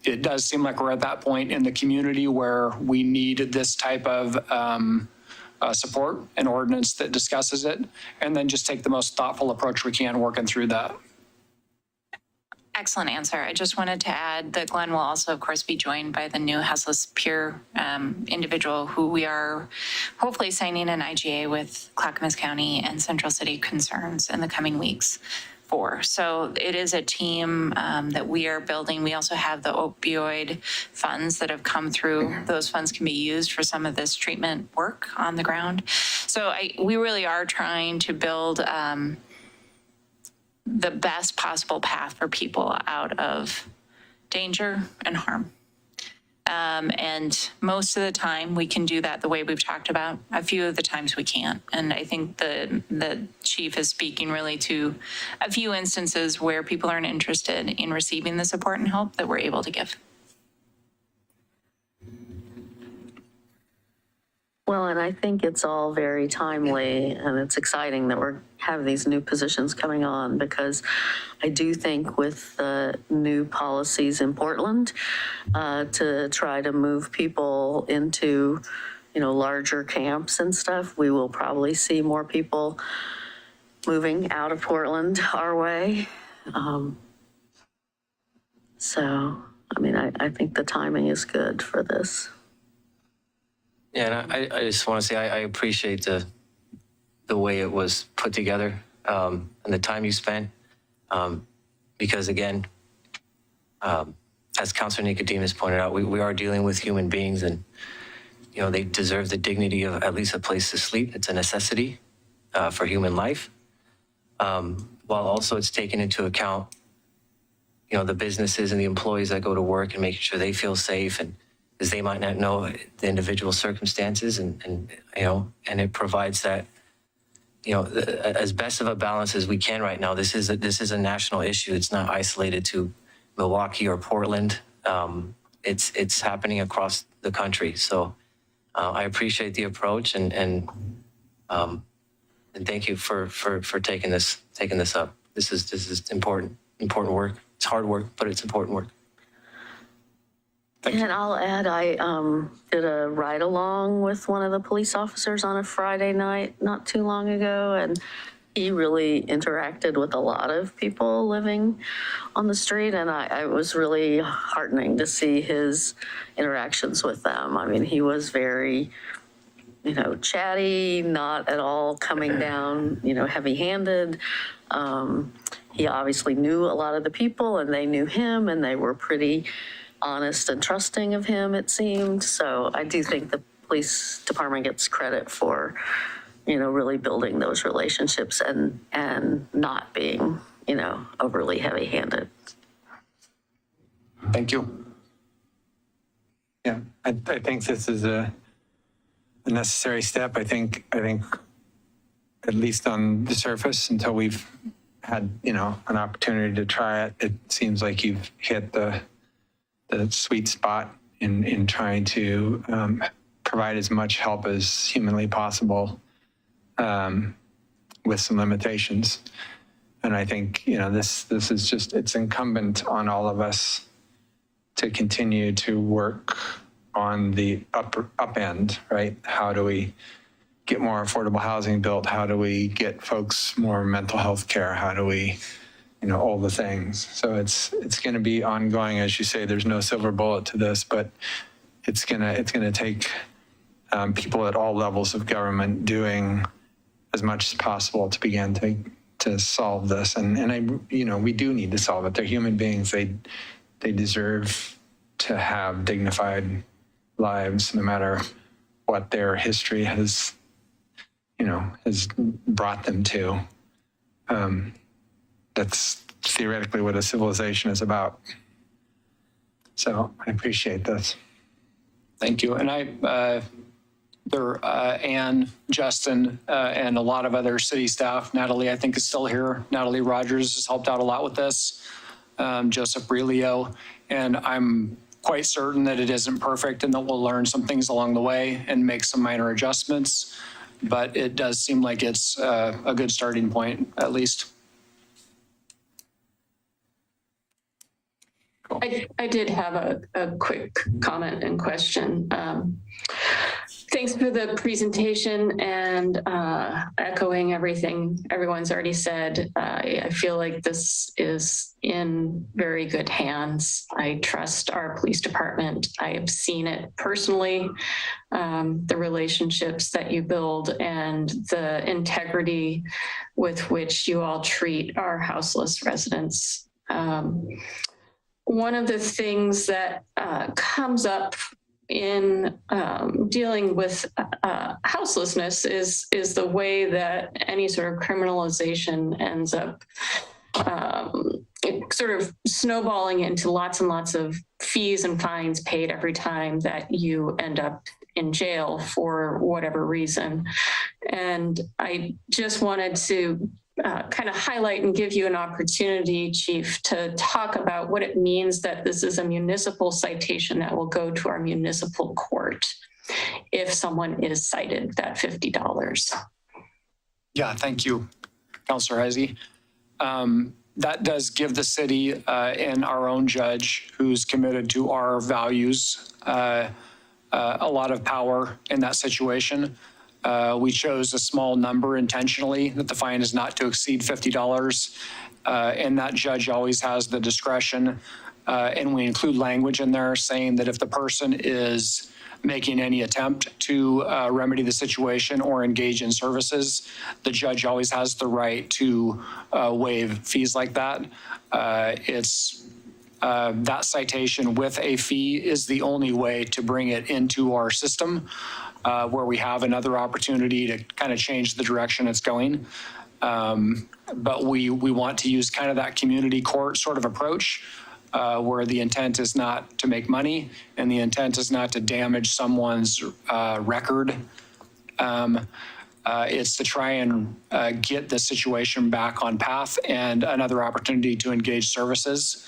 it does seem like we're at that point in the community where we need this type of support, an ordinance that discusses it, and then just take the most thoughtful approach we can working through that. Excellent answer. I just wanted to add that Glenn will also, of course, be joined by the new Houseless Peer individual who we are hopefully signing an IGA with Clackamas County and Central City Concerns in the coming weeks for. So it is a team that we are building. We also have the opioid funds that have come through. Those funds can be used for some of this treatment work on the ground. So we really are trying to build the best possible path for people out of danger and harm. And most of the time we can do that the way we've talked about. A few of the times we can't. And I think the chief is speaking really to a few instances where people aren't interested in receiving the support and help that we're able to give. Well, and I think it's all very timely, and it's exciting that we have these new positions coming on, because I do think with the new policies in Portland to try to move people into, larger camps and stuff, we will probably see more people moving out of Portland our way. So, I think the timing is good for this. Yeah, and I just want to say I appreciate the way it was put together and the time you spent, because again, as Councilor Nicodemus pointed out, we are dealing with human beings, and they deserve the dignity of at least a place to sleep. It's a necessity for human life, while also it's taken into account, the businesses and the employees that go to work and making sure they feel safe, and because they might not know the individual circumstances, and it provides that, as best of a balance as we can right now. This is a national issue. It's not isolated to Milwaukee or Portland. It's happening across the country. So I appreciate the approach, and thank you for taking this up. This is important work. It's hard work, but it's important work. And I'll add, I did a ride along with one of the police officers on a Friday night not too long ago, and he really interacted with a lot of people living on the street, and I was really heartening to see his interactions with them. He was very chatty, not at all coming down, heavy-handed. He obviously knew a lot of the people and they knew him and they were pretty honest and trusting of him, it seemed. So I do think the police department gets credit for, really building those relationships and not being, overly heavy-handed. Thank you. Yeah, I think this is a necessary step. I think at least on the surface, until we've had, an opportunity to try it, it seems like you've hit the sweet spot in trying to provide as much help as humanly possible with some limitations. And I think, this is just, it's incumbent on all of us to continue to work on the up end, right? How do we get more affordable housing built? How do we get folks more mental health care? How do we, all the things. So it's going to be ongoing. As you say, there's no silver bullet to this, but it's going to take people at all levels of government doing as much as possible to begin to solve this. And we do need to solve it. They're human beings. They deserve to have dignified lives, no matter what their history has brought them to. That's theoretically what a civilization is about. So I appreciate this. Thank you. And Ann, Justin, and a lot of other city staff, Natalie, I think is still here. Natalie Rogers has helped out a lot with this. Joseph Brelio, and I'm quite certain that it isn't perfect and that we'll learn some things along the way and make some minor adjustments. But it does seem like it's a good starting point, at least. Cool. I did have a quick comment and question. Thanks for the presentation and echoing everything everyone's already said. I feel like this is in very good hands. I trust our police department. I have seen it personally, the relationships that you build and the integrity with which you all treat our houseless residents. One of the things that comes up in dealing with houselessness is the way that any sort of criminalization ends up sort of snowballing into lots and lots of fees and fines paid every time that you end up in jail for whatever reason. And I just wanted to kind of highlight and give you an opportunity, Chief, to talk about what it means that this is a municipal citation that will go to our municipal court if someone is cited that $50. Yeah, thank you, Councilor Heisey. That does give the city and our own judge, who's committed to our values, a lot of power in that situation. We chose a small number intentionally, that the fine is not to exceed $50. And that judge always has the discretion. And we include language in there saying that if the person is making any attempt to remedy the situation or engage in services, the judge always has the right to waive fees like that. That citation with a fee is the only way to bring it into our system, where we have another opportunity to kind of change the direction it's going. But we want to use kind of that community court sort of approach, where the intent is not to make money and the intent is not to damage someone's record. It's to try and get the situation back on path and another opportunity to engage services.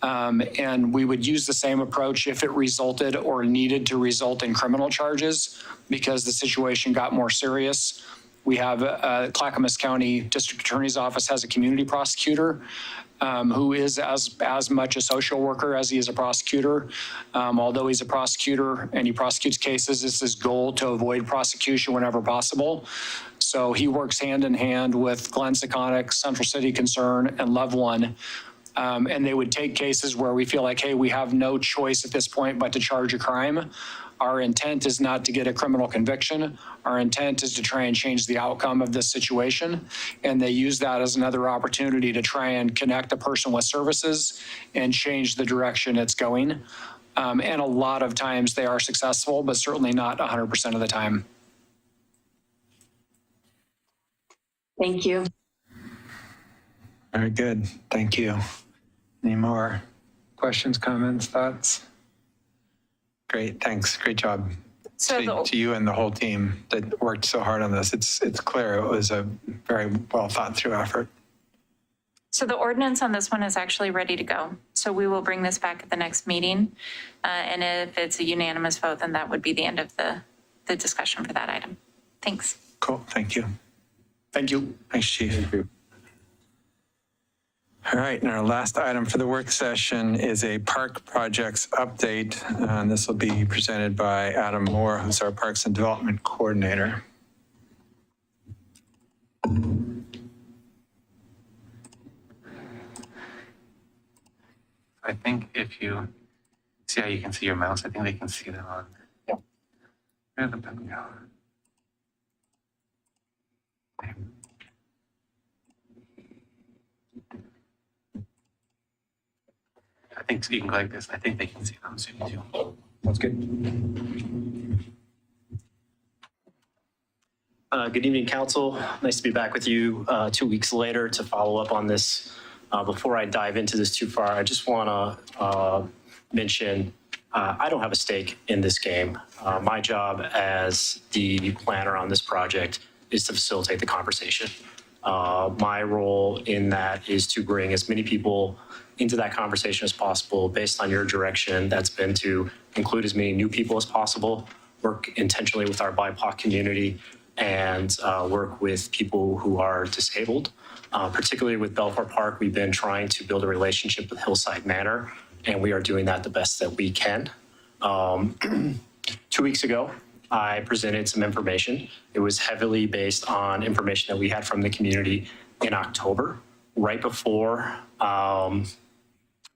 And we would use the same approach if it resulted or needed to result in criminal charges because the situation got more serious. We have Clackamas County District Attorney's Office has a community prosecutor who is as much a social worker as he is a prosecutor. Although he's a prosecutor and he prosecutes cases, it's his goal to avoid prosecution whenever possible. So he works hand in hand with Glenn Seconic, Central City Concern, and Love One. And they would take cases where we feel like, hey, we have no choice at this point but to charge a crime. Our intent is not to get a criminal conviction. Our intent is to try and change the outcome of this situation. And they use that as another opportunity to try and connect a person with services and change the direction it's going. And a lot of times they are successful, but certainly not 100% of the time. Thank you. Very good. Thank you. Any more questions, comments, thoughts? Great. Thanks. Great job. So To you and the whole team that worked so hard on this. It's clear it was a very well thought through effort. So the ordinance on this one is actually ready to go. So we will bring this back at the next meeting. And if it's a unanimous vote, then that would be the end of the discussion for that item. Thanks. Cool. Thank you. Thank you. Thanks, Chief. All right, and our last item for the work session is a park projects update. And this will be presented by Adam Moore, who's our Parks and Development Coordinator. I think if you see how you can see your mouse, I think they can see that on. Yep. Where did the pen go? I think so you can go like this. I think they can see it on Zoom too. That's good. Good evening, Council. Nice to be back with you 2 weeks later to follow up on this. Before I dive into this too far, I just want to mention I don't have a stake in this game. My job as the planner on this project is to facilitate the conversation. My role in that is to bring as many people into that conversation as possible based on your direction. That's been to include as many new people as possible, work intentionally with our BIPOC community, and work with people who are disabled. Particularly with Belfour Park, we've been trying to build a relationship with Hillside Manor, and we are doing that the best that we can. 2 weeks ago, I presented some information. It was heavily based on information that we had from the community in October, right before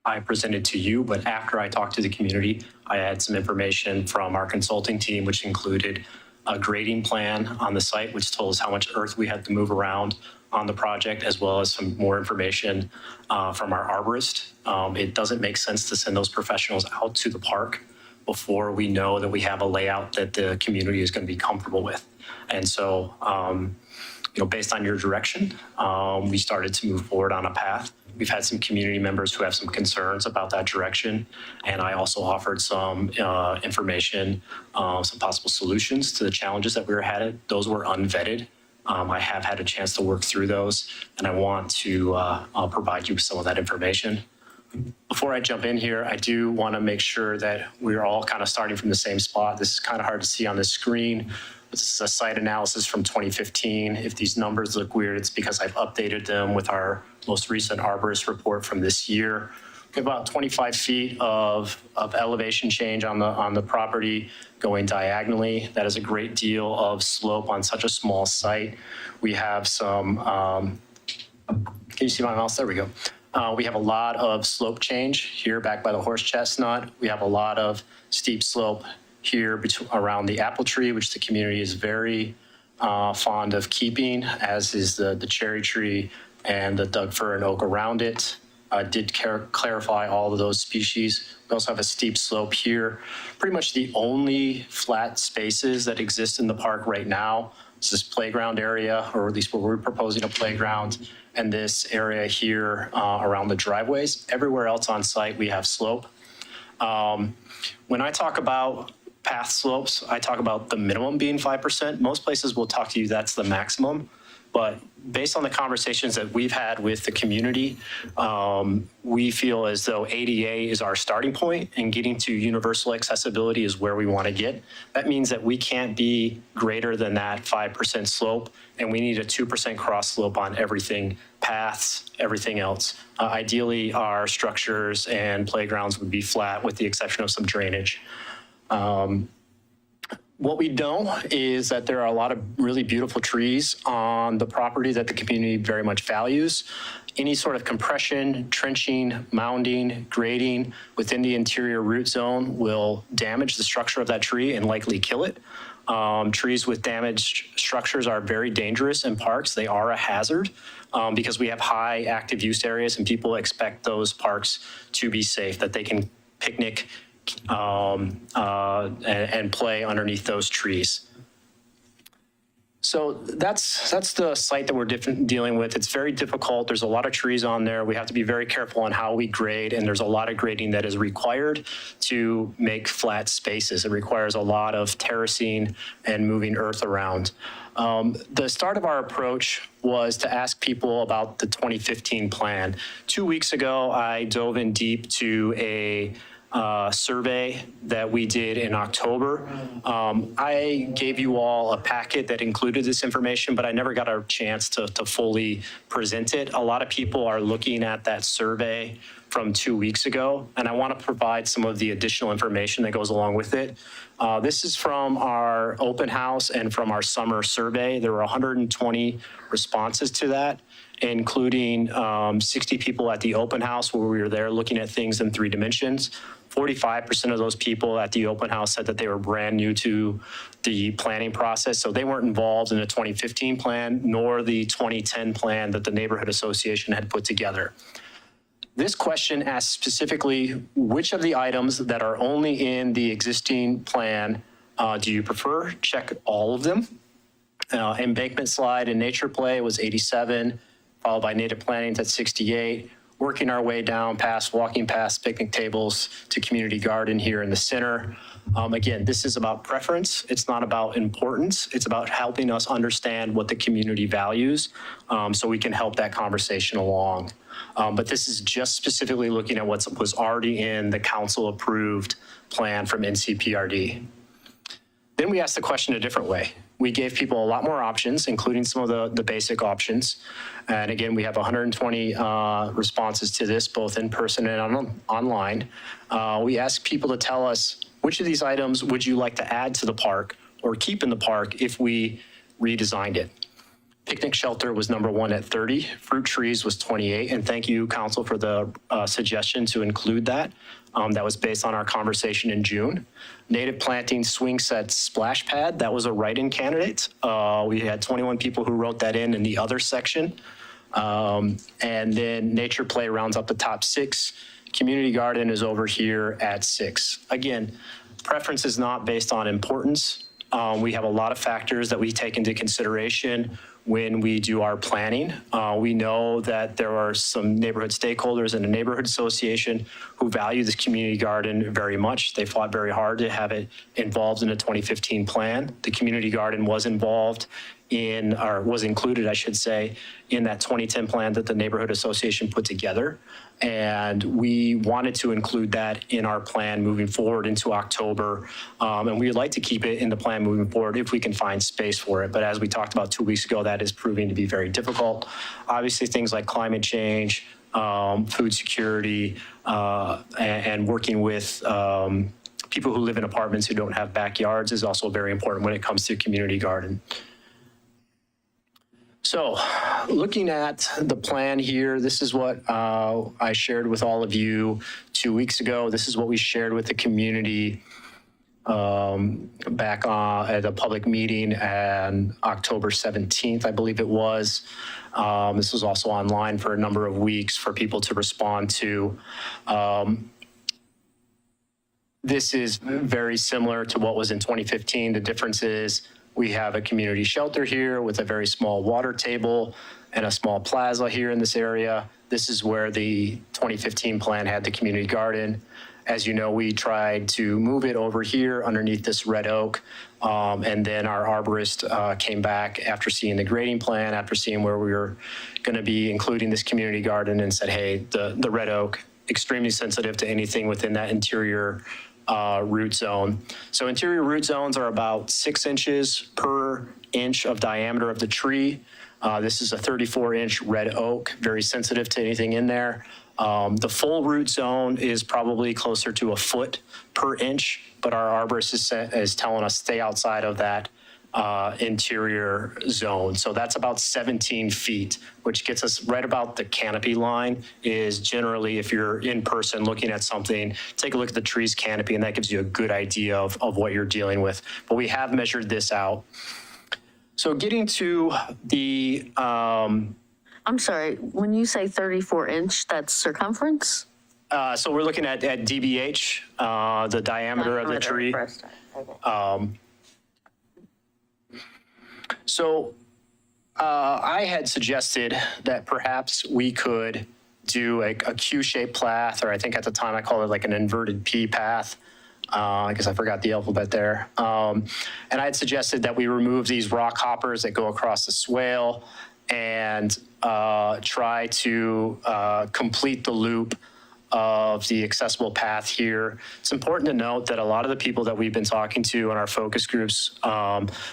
I presented to you, but after I talked to the community, I had some information from our consulting team, which included a grading plan on the site, which told us how much earth we had to move around on the project, as well as some more information from our arborist. It doesn't make sense to send those professionals out to the park before we know that we have a layout that the community is going to be comfortable with. And so, based on your direction, we started to move forward on a path. We've had some community members who have some concerns about that direction. And I also offered some information, some possible solutions to the challenges that we were had. Those were unvetted. I have had a chance to work through those, and I want to provide you with some of that information. Before I jump in here, I do want to make sure that we're all kind of starting from the same spot. This is kind of hard to see on the screen. This is a site analysis from 2015. If these numbers look weird, it's because I've updated them with our most recent arborist report from this year. We have about 25 feet of elevation change on the property going diagonally. That is a great deal of slope on such a small site. We have some, can you see my mouse? There we go. We have a lot of slope change here back by the horse chestnut. We have a lot of steep slope here around the apple tree, which the community is very fond of keeping, as is the cherry tree and the Doug fir and oak around it. Did clarify all of those species. We also have a steep slope here. Pretty much the only flat spaces that exist in the park right now is this playground area, or at least where we're proposing a playground, and this area here around the driveways. Everywhere else on site, we have slope. When I talk about path slopes, I talk about the minimum being 5%. Most places will talk to you that's the maximum. But based on the conversations that we've had with the community, we feel as though ADA is our starting point, and getting to universal accessibility is where we want to get. That means that we can't be greater than that 5% slope, and we need a 2% cross slope on everything, paths, everything else. Ideally, our structures and playgrounds would be flat with the exception of some drainage. What we know is that there are a lot of really beautiful trees on the property that the community very much values. Any sort of compression, trenching, mounding, grading within the interior root zone will damage the structure of that tree and likely kill it. Trees with damaged structures are very dangerous in parks. They are a hazard because we have high active use areas and people expect those parks to be safe, that they can picnic and play underneath those trees. So that's the site that we're dealing with. It's very difficult. There's a lot of trees on there. We have to be very careful on how we grade, and there's a lot of grading that is required to make flat spaces. It requires a lot of terracing and moving earth around. The start of our approach was to ask people about the 2015 plan. 2 weeks ago, I dove in deep to a survey that we did in October. I gave you all a packet that included this information, but I never got a chance to fully present it. A lot of people are looking at that survey from 2 weeks ago, and I want to provide some of the additional information that goes along with it. This is from our open house and from our summer survey. There were 120 responses to that, including 60 people at the open house where we were there looking at things in 3 dimensions. 45% of those people at the open house said that they were brand new to the planning process. So they weren't involved in the 2015 plan nor the 2010 plan that the neighborhood association had put together. This question asks specifically, which of the items that are only in the existing plan do you prefer? Check all of them. Embankment slide and nature play was 87, followed by native plantings at 68. Working our way down walking past picnic tables to community garden here in the center. Again, this is about preference. It's not about importance. It's about helping us understand what the community values so we can help that conversation along. But this is just specifically looking at what was already in the council approved plan from NCPRD. Then we asked the question a different way. We gave people a lot more options, including some of the basic options. And again, we have 120 responses to this, both in person and online. We asked people to tell us, which of these items would you like to add to the park or keep in the park if we redesigned it? Picnic shelter was number 1 at 30. Fruit trees was 28. And thank you, council, for the suggestion to include that. That was based on our conversation in June. Native planting swing set splash pad, that was a write-in candidate. We had 21 people who wrote that in the other section. And then nature play rounds up the top 6. Community garden is over here at 6. Again, preference is not based on importance. We have a lot of factors that we take into consideration when we do our planning. We know that there are some neighborhood stakeholders in the neighborhood association who value this community garden very much. They fought very hard to have it involved in the 2015 plan. The community garden was involved in, or was included, I should say, in that 2010 plan that the neighborhood association put together. And we wanted to include that in our plan moving forward into October. And we would like to keep it in the plan moving forward if we can find space for it. But as we talked about 2 weeks ago, that is proving to be very difficult. Obviously, things like climate change, food security, and working with people who live in apartments who don't have backyards is also very important when it comes to community garden. So looking at the plan here, this is what I shared with all of you 2 weeks ago. This is what we shared with the community back at a public meeting on October 17th, I believe it was. This was also online for a number of weeks for people to respond to. This is very similar to what was in 2015. The difference is we have a community shelter here with a very small water table and a small plaza here in this area. This is where the 2015 plan had the community garden. As you know, we tried to move it over here underneath this red oak. And then our arborist came back after seeing the grading plan, after seeing where we were going to be including this community garden, and said, hey, the red oak, extremely sensitive to anything within that interior root zone. So interior root zones are about 6 inches per inch of diameter of the tree. This is a 34-inch red oak, very sensitive to anything in there. The full root zone is probably closer to a foot per inch, but our arborist is telling us stay outside of that interior zone. So that's about 17 feet, which gets us right about the canopy line. Is generally, if you're in person looking at something, take a look at the tree's canopy, and that gives you a good idea of what you're dealing with. But we have measured this out. So getting to the, I'm sorry, when you say 34-inch, that's circumference? so we're looking at DBH, the diameter of the tree. Breast height, okay. So I had suggested that perhaps we could do a Q-shaped path, or I think at the time I called it like an inverted P path. I guess I forgot the alphabet there. And I had suggested that we remove these rock hoppers that go across the swale and try to complete the loop of the accessible path here. It's important to note that a lot of the people that we've been talking to in our focus groups,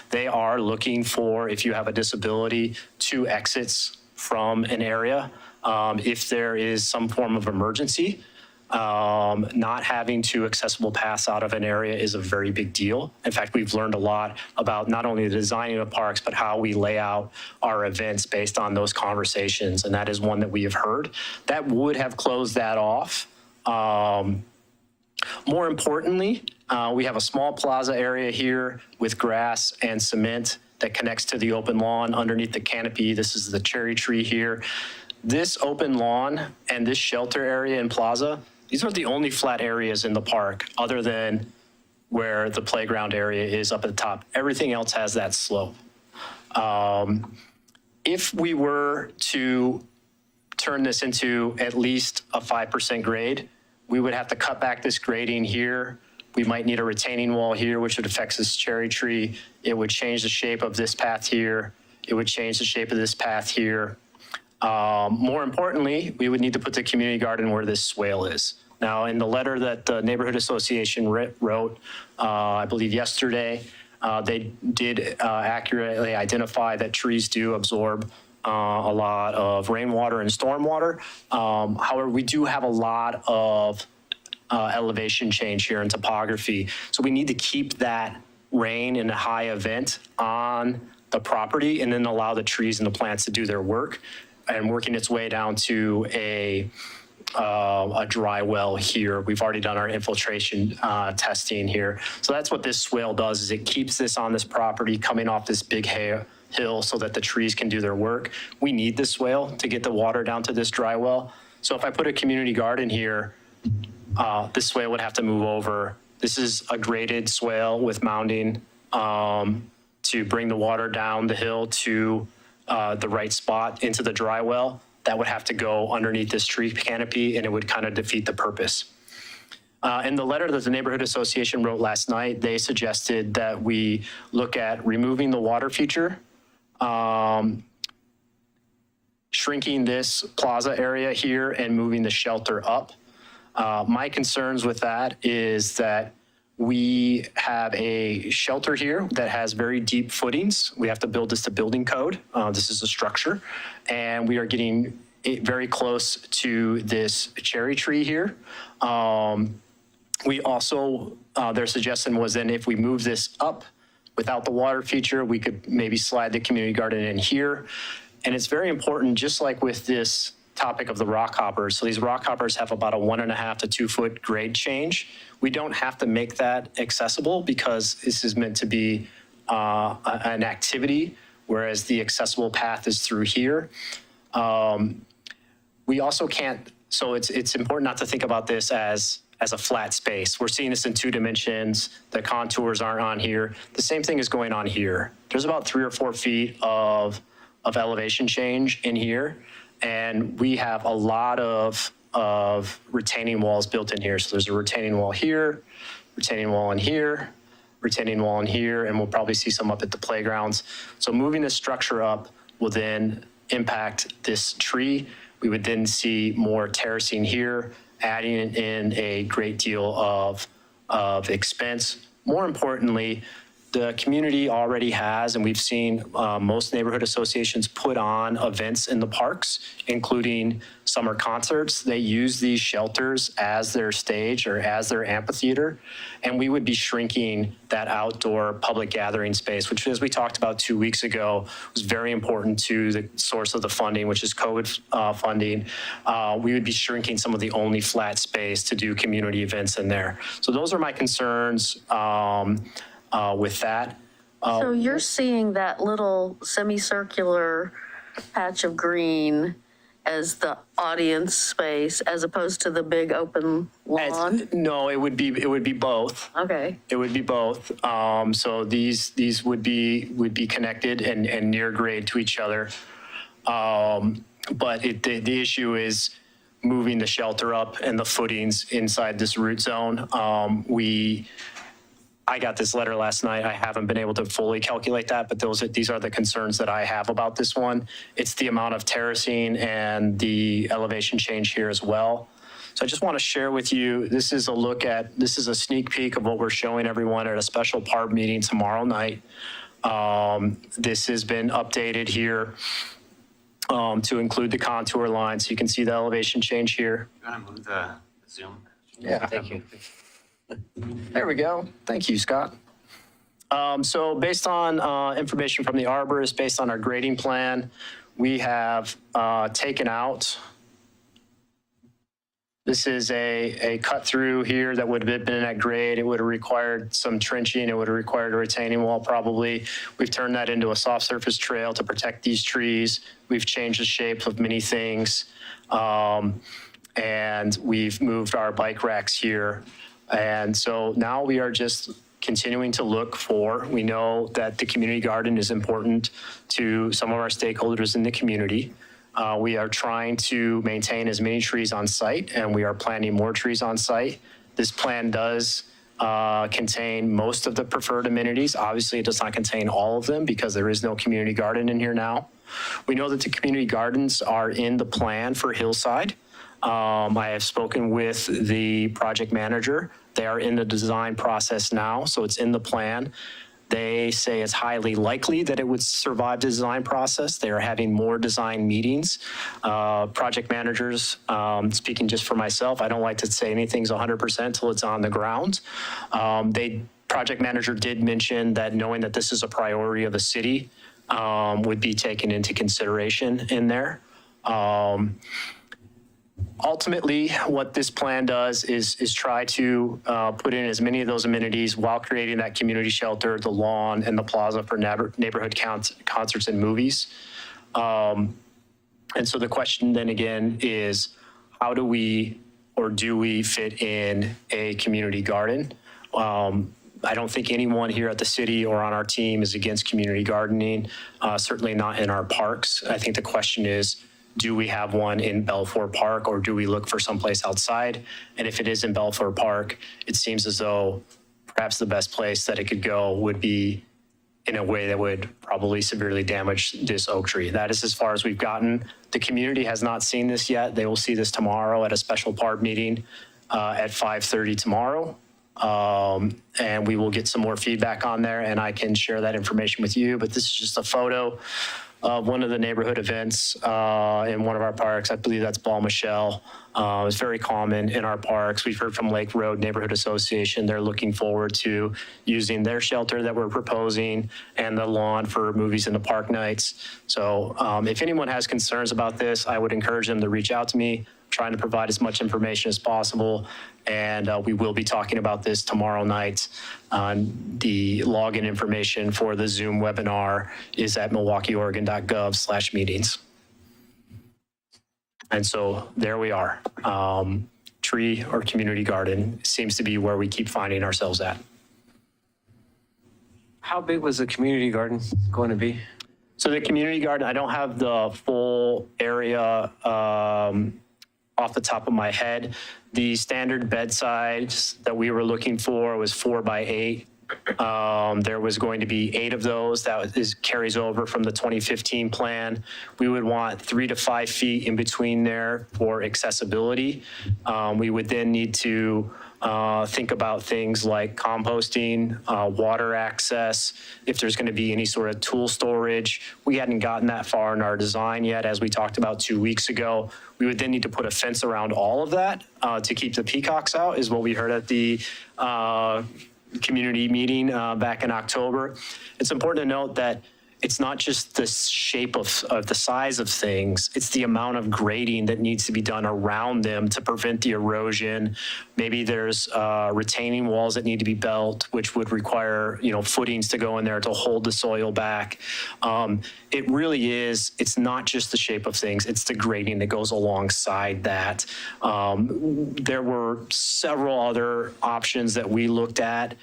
they are looking for, if you have a disability, 2 exits from an area. If there is some form of emergency, not having 2 accessible paths out of an area is a very big deal. In fact, we've learned a lot about not only the designing of parks, but how we lay out our events based on those conversations. And that is one that we have heard. That would have closed that off. More importantly, we have a small plaza area here with grass and cement that connects to the open lawn underneath the canopy. This is the cherry tree here. This open lawn and this shelter area in plaza, these are the only flat areas in the park other than where the playground area is up at the top. Everything else has that slope. If we were to turn this into at least a 5% grade, we would have to cut back this grading here. We might need a retaining wall here, which would affect this cherry tree. It would change the shape of this path here. It would change the shape of this path here. More importantly, we would need to put the community garden where this swale is. Now, in the letter that the neighborhood association wrote, I believe yesterday, they did accurately identify that trees do absorb a lot of rainwater and stormwater. However, we do have a lot of elevation change here in topography. So we need to keep that rain and a high event on the property and then allow the trees and the plants to do their work, and working its way down to a dry well here. We've already done our infiltration testing here. So that's what this swale does, is it keeps this on this property coming off this big hill so that the trees can do their work. We need this swale to get the water down to this dry well. So if I put a community garden here, this swale would have to move over. This is a graded swale with mounding to bring the water down the hill to the right spot into the dry well. That would have to go underneath this tree canopy, and it would kind of defeat the purpose. In the letter that the neighborhood association wrote last night, they suggested that we look at removing the water feature, shrinking this plaza area here, and moving the shelter up. My concerns with that is that we have a shelter here that has very deep footings. We have to build this to building code. This is a structure, and we are getting very close to this cherry tree here. We also, their suggestion was then if we move this up without the water feature, we could maybe slide the community garden in here. And it's very important, just like with this topic of the rock hoppers. So these rock hoppers have about a 1.5 to 2 foot grade change. We don't have to make that accessible because this is meant to be an activity, whereas the accessible path is through here. We also can't, so it's important not to think about this as a flat space. We're seeing this in 2 dimensions. The contours aren't on here. The same thing is going on here. There's about 3 or 4 feet of elevation change in here. And we have a lot of retaining walls built in here. So there's a retaining wall here, retaining wall in here, retaining wall in here, and we'll probably see some up at the playgrounds. So moving this structure up will then impact this tree. We would then see more terracing here, adding in a great deal of expense. More importantly, the community already has, and we've seen most neighborhood associations put on events in the parks, including summer concerts. They use these shelters as their stage or as their amphitheater. And we would be shrinking that outdoor public gathering space, which, as we talked about 2 weeks ago, was very important to the source of the funding, which is COVID funding. We would be shrinking some of the only flat space to do community events in there. So those are my concerns with that. So you're seeing that little semicircular patch of green as the audience space as opposed to the big open lawn? No, it would be both. Okay. It would be both. So these would be connected and near grade to each other. But the issue is moving the shelter up and the footings inside this root zone. I got this letter last night. I haven't been able to fully calculate that, but these are the concerns that I have about this one. It's the amount of terracing and the elevation change here as well. So I just want to share with you, this is a sneak peek of what we're showing everyone at a special PARB meeting tomorrow night. This has been updated here to include the contour line. So you can see the elevation change here. You want to move the Zoom? Yeah. Thank you. There we go. Thank you, Scott. So based on information from the arborist, based on our grading plan, we have taken out, this is a cut through here that would have been at grade. It would have required some trenching. It would have required a retaining wall probably. We've turned that into a soft surface trail to protect these trees. We've changed the shape of many things. And we've moved our bike racks here. And so now we are just continuing to look for, we know that the community garden is important to some of our stakeholders in the community. We are trying to maintain as many trees on site, and we are planting more trees on site. This plan does contain most of the preferred amenities. Obviously, it does not contain all of them because there is no community garden in here now. We know that the community gardens are in the plan for Hillside. I have spoken with the project manager. They are in the design process now, so it's in the plan. They say it's highly likely that it would survive the design process. They are having more design meetings. Project managers, speaking just for myself, I don't like to say anything's 100% till it's on the ground. Project manager did mention that knowing that this is a priority of the city would be taken into consideration in there. Ultimately, what this plan does is try to put in as many of those amenities while creating that community shelter, the lawn, and the plaza for neighborhood concerts and movies. And so the question then again is, how do we or do we fit in a community garden? I don't think anyone here at the city or on our team is against community gardening, certainly not in our parks. I think the question is, do we have one in Belfour Park or do we look for someplace outside? And if it is in Belfour Park, it seems as though perhaps the best place that it could go would be in a way that would probably severely damage this oak tree. That is as far as we've gotten. The community has not seen this yet. They will see this tomorrow at a special PARB meeting at 5:30 tomorrow. And we will get some more feedback on there and I can share that information with you. But this is just a photo of one of the neighborhood events in one of our parks. I believe that's Ball Michelle. It's very common in our parks. We've heard from Lake Road Neighborhood Association. They're looking forward to using their shelter that we're proposing and the lawn for movies in the park nights. So if anyone has concerns about this, I would encourage them to reach out to me. Trying to provide as much information as possible. And we will be talking about this tomorrow night. The login information for the Zoom webinar is at milwaukieoregon.gov/meetings. And so there we are. Tree or community garden seems to be where we keep finding ourselves at. How big was the community garden going to be? So the community garden, I don't have the full area off the top of my head. The standard bed size that we were looking for was 4 by 8. There was going to be 8 of those. That carries over from the 2015 plan. We would want 3 to 5 feet in between there for accessibility. We would then need to think about things like composting, water access, if there's going to be any sort of tool storage. We hadn't gotten that far in our design yet, as we talked about 2 weeks ago. We would then need to put a fence around all of that to keep the peacocks out, is what we heard at the community meeting back in October. It's important to note that it's not just the shape of the size of things, it's the amount of grading that needs to be done around them to prevent the erosion. Maybe there's retaining walls that need to be built, which would require, footings to go in there to hold the soil back. It really is, it's not just the shape of things, it's the grading that goes alongside that. There were several other options that we looked at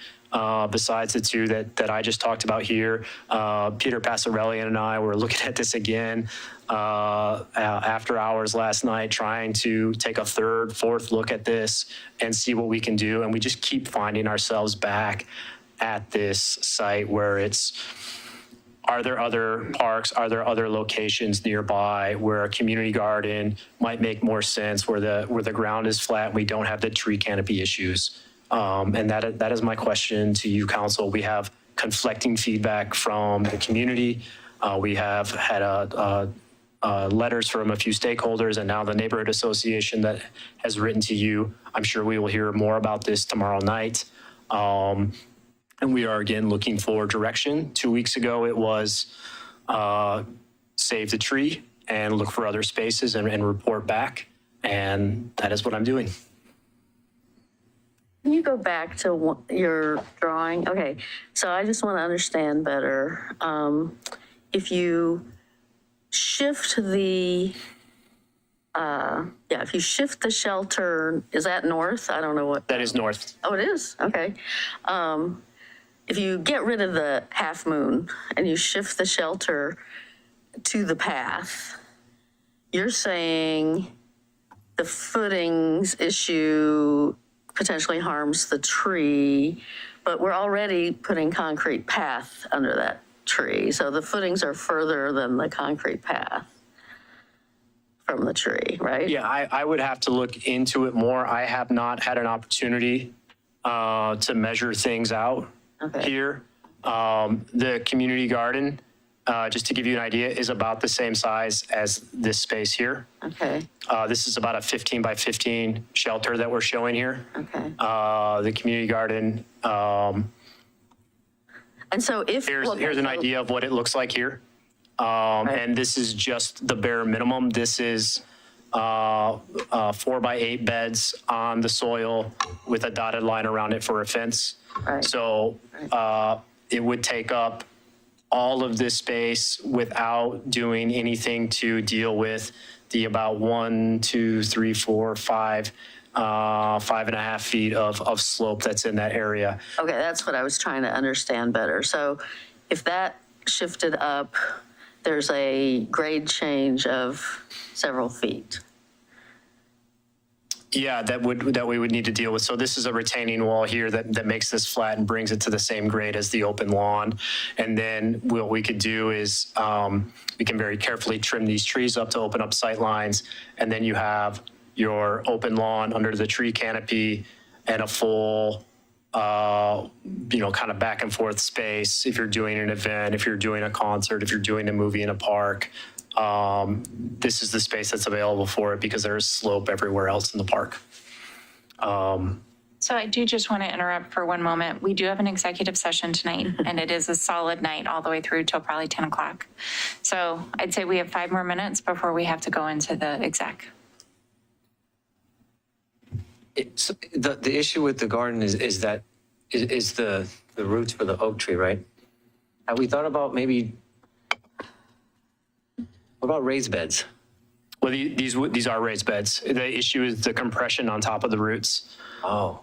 besides the two that I just talked about here. Peter Passarelli and I were looking at this again after hours last night, trying to take a third, fourth look at this and see what we can do. And we just keep finding ourselves back at this site where are there other parks? Are there other locations nearby where a community garden might make more sense, where the ground is flat and we don't have the tree canopy issues? And that is my question to you, council. We have conflicting feedback from the community. We have had letters from a few stakeholders, and now the neighborhood association that has written to you. I'm sure we will hear more about this tomorrow night. And we are again looking for direction. 2 weeks ago, it was save the tree and look for other spaces and report back. And that is what I'm doing. Can you go back to your drawing? Okay, so I just want to understand better. If you shift the, if you shift the shelter, is that north? I don't know what. That is north. Oh, it is? Okay. If you get rid of the half moon and you shift the shelter to the path, you're saying the footings issue potentially harms the tree, but we're already putting concrete path under that tree. So the footings are further than the concrete path from the tree, right? Yeah, I would have to look into it more. I have not had an opportunity to measure things out here. The community garden, just to give you an idea, is about the same size as this space here. Okay. This is about a 15 by 15 shelter that we're showing here. Okay. The community garden, And so if here's an idea of what it looks like here. And this is just the bare minimum. This is 4 by 8 beds on the soil with a dotted line around it for a fence. Right. So it would take up all of this space without doing anything to deal with the about 1, 2, 3, 4, 5, 5.5 feet of slope that's in that area. Okay, that's what I was trying to understand better. So if that shifted up, there's a grade change of several feet. Yeah, that we would need to deal with. So this is a retaining wall here that makes this flat and brings it to the same grade as the open lawn. And then what we could do is we can very carefully trim these trees up to open up sight lines. And then you have your open lawn under the tree canopy and a full, kind of back and forth space. If you're doing an event, if you're doing a concert, if you're doing a movie in a park, this is the space that's available for it because there is slope everywhere else in the park. So I do just want to interrupt for one moment. We do have an executive session tonight, and it is a solid night all the way through till probably 10 o'clock. So I'd say we have 5 more minutes before we have to go into the exec. The issue with the garden is the roots for the oak tree, right? Have we thought about maybe, what about raised beds? Well, these are raised beds. The issue is the compression on top of the roots. Oh.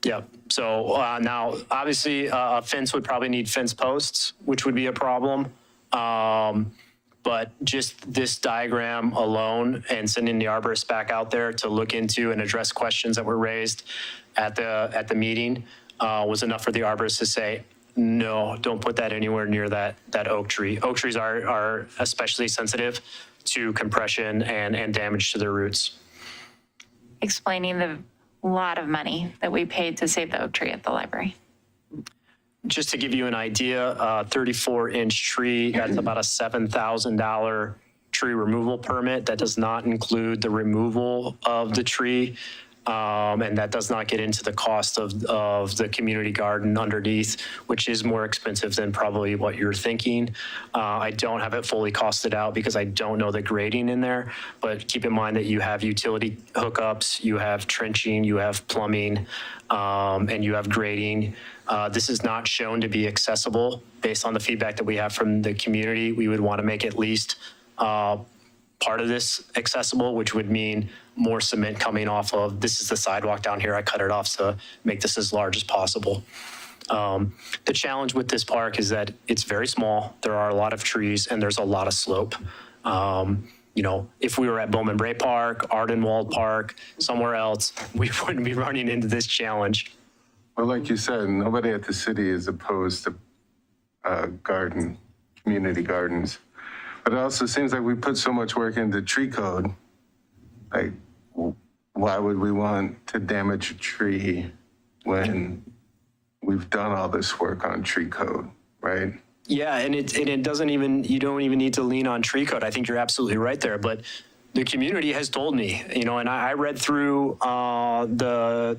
Yep. So now, obviously, a fence would probably need fence posts, which would be a problem. But just this diagram alone and sending the arborist back out there to look into and address questions that were raised at the meeting was enough for the arborist to say, no, don't put that anywhere near that oak tree. Oak trees are especially sensitive to compression and damage to their roots. Explaining lot of money that we paid to save the oak tree at the library. Just to give you an idea, 34-inch tree, that's about a $7,000 tree removal permit. That does not include the removal of the tree. And that does not get into the cost of the community garden underneath, which is more expensive than probably what you're thinking. I don't have it fully costed out because I don't know the grading in there, but keep in mind that you have utility hookups, you have trenching, you have plumbing, and you have grading. This is not shown to be accessible. Based on the feedback that we have from the community, we would want to make at least part of this accessible, which would mean more cement coming off of, this is the sidewalk down here, I cut it off to make this as large as possible. The challenge with this park is that it's very small, there are a lot of trees, and there's a lot of slope. You know, if we were at Bowman Bray Park, Ardenwald Park, somewhere else, we wouldn't be running into this challenge. Well, like you said, nobody at the city is opposed to community gardens. But it also seems like we put so much work into tree code. Like, why would we want to damage a tree when we've done all this work on tree code, right? Yeah, and it doesn't even, you don't even need to lean on tree code. I think you're absolutely right there. But the community has told me, you know, and I read through all of the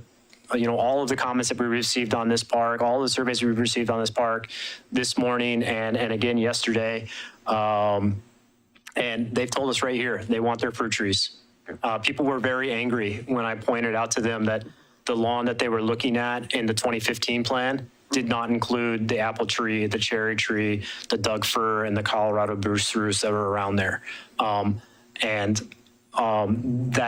comments that we received on this park, all the surveys we've received on this park this morning and again yesterday. And they've told us right here, they want their fruit trees. People were very angry when I pointed out to them that the lawn that they were looking at in the 2015 plan did not include the apple tree, the cherry tree, the Doug fir, and the Colorado spruce that were around there. That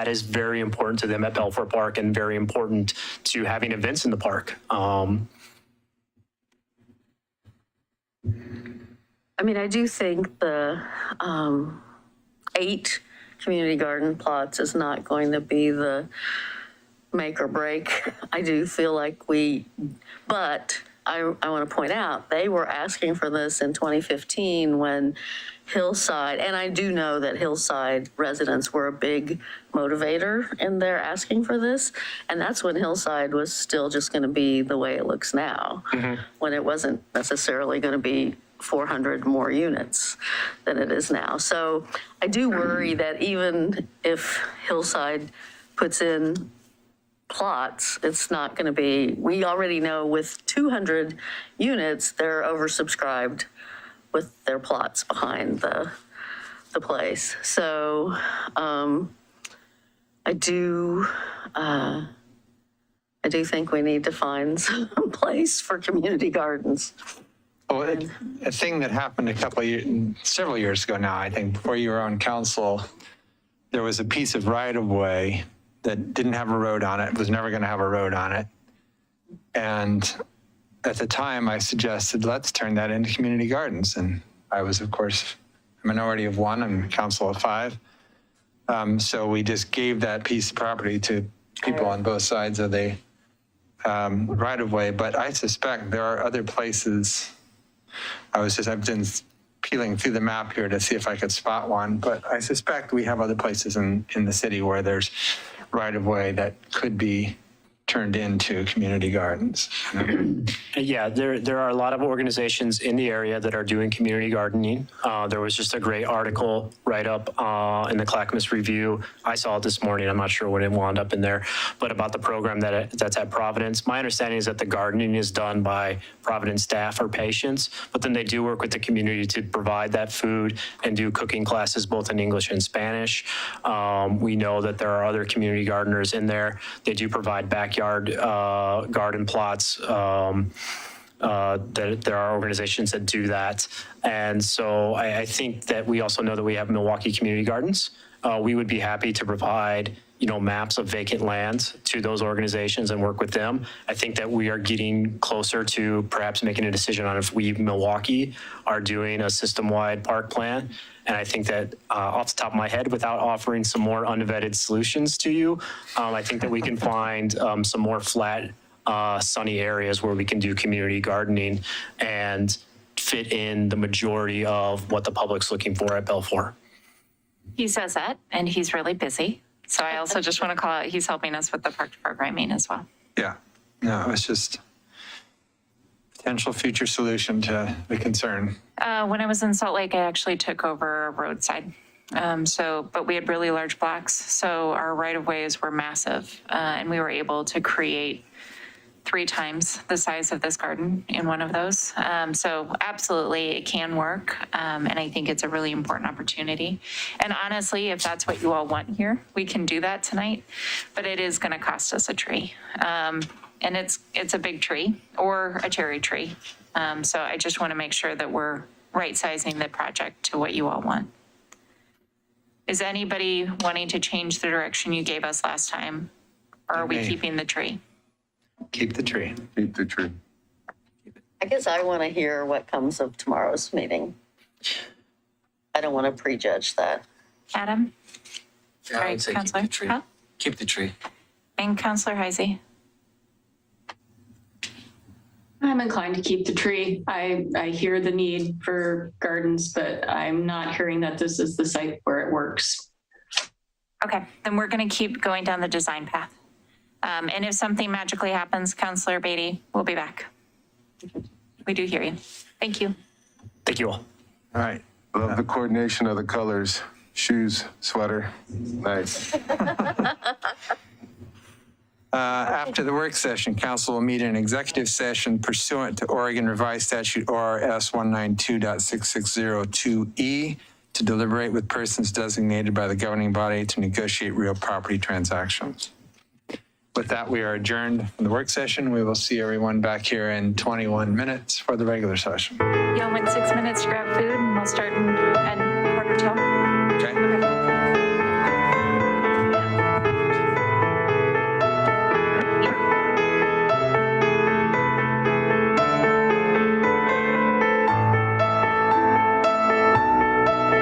is very important to them at Belfour Park and very important to having events in the park. I mean, I do think the 8 community garden plots is not going to be the make or break. I do feel like but I want to point out, they were asking for this in 2015 when Hillside, and I do know that Hillside residents were a big motivator in their asking for this. And that's when Hillside was still just going to be the way it looks now, when it wasn't necessarily going to be 400 more units than it is now. So I do worry that even if Hillside puts in plots, it's not going to be, we already know with 200 units, they're oversubscribed with their plots behind the place. So I do think we need to find some place for community gardens. Well, a thing that happened several years ago now, I think, before you were on council, there was a piece of right-of-way that didn't have a road on it, was never going to have a road on it. And at the time, I suggested, let's turn that into community gardens. And I was, of course, a minority of 1 and council of 5. So we just gave that piece of property to people on both sides of the right-of-way. But I suspect there are other places. I've been peeling through the map here to see if I could spot one, but I suspect we have other places in the city where there's right-of-way that could be turned into community gardens. Yeah, there are a lot of organizations in the area that are doing community gardening. There was just a great article write-up in the Clackamas Review. I saw it this morning. I'm not sure when it wound up in there, but about the program that's at Providence. My understanding is that the gardening is done by Providence staff or patients, but then they do work with the community to provide that food and do cooking classes both in English and Spanish. We know that there are other community gardeners in there. They do provide backyard garden plots. That there are organizations that do that. And so I think that we also know that we have Milwaukie Community Gardens. We would be happy to provide, maps of vacant land to those organizations and work with them. I think that we are getting closer to perhaps making a decision on if we, Milwaukie, are doing a system-wide park plan. And I think that off the top of my head, without offering some more unvetted solutions to you, I think that we can find some more flat, sunny areas where we can do community gardening and fit in the majority of what the public's looking for at Belfour. He says that, and he's really busy. So I also just want to call out, he's helping us with the park programming as well. Yeah, no, it's just potential future solution to the concern. When I was in Salt Lake, I actually took over a roadside. But we had really large blocks, so our right-of-ways were massive, and we were able to create 3 times the size of this garden in one of those. So absolutely, it can work, and I think it's a really important opportunity. And honestly, if that's what you all want here, we can do that tonight, but it is going to cost us a tree. And it's a big tree or a cherry tree. So I just want to make sure that we're right-sizing the project to what you all want. Is anybody wanting to change the direction you gave us last time? Or are we Me. keeping the tree? Keep the tree. Keep the tree. I guess I want to hear what comes of tomorrow's meeting. I don't want to prejudge that. Adam? Yeah, I Right, would say keep Counselor? the tree. Huh? Keep the tree. And Counselor Heisey? I'm inclined to keep the tree. I hear the need for gardens, but I'm not hearing that this is the site where it works. Okay, then we're going to keep going down the design path. And if something magically happens, Counselor Beatty, we'll be back. We do hear you. Thank you. Thank you all. All right. Love the coordination of the colors, shoes, sweater. Nice. After the work session, council will meet in executive session pursuant to Oregon Revised Statute ORS 192.6602E to deliberate with persons designated by the governing body to negotiate real property transactions. With that, we are adjourned from the work session. We will see everyone back here in 21 minutes for the regular session. Y'all went 6 minutes to grab food and we'll start at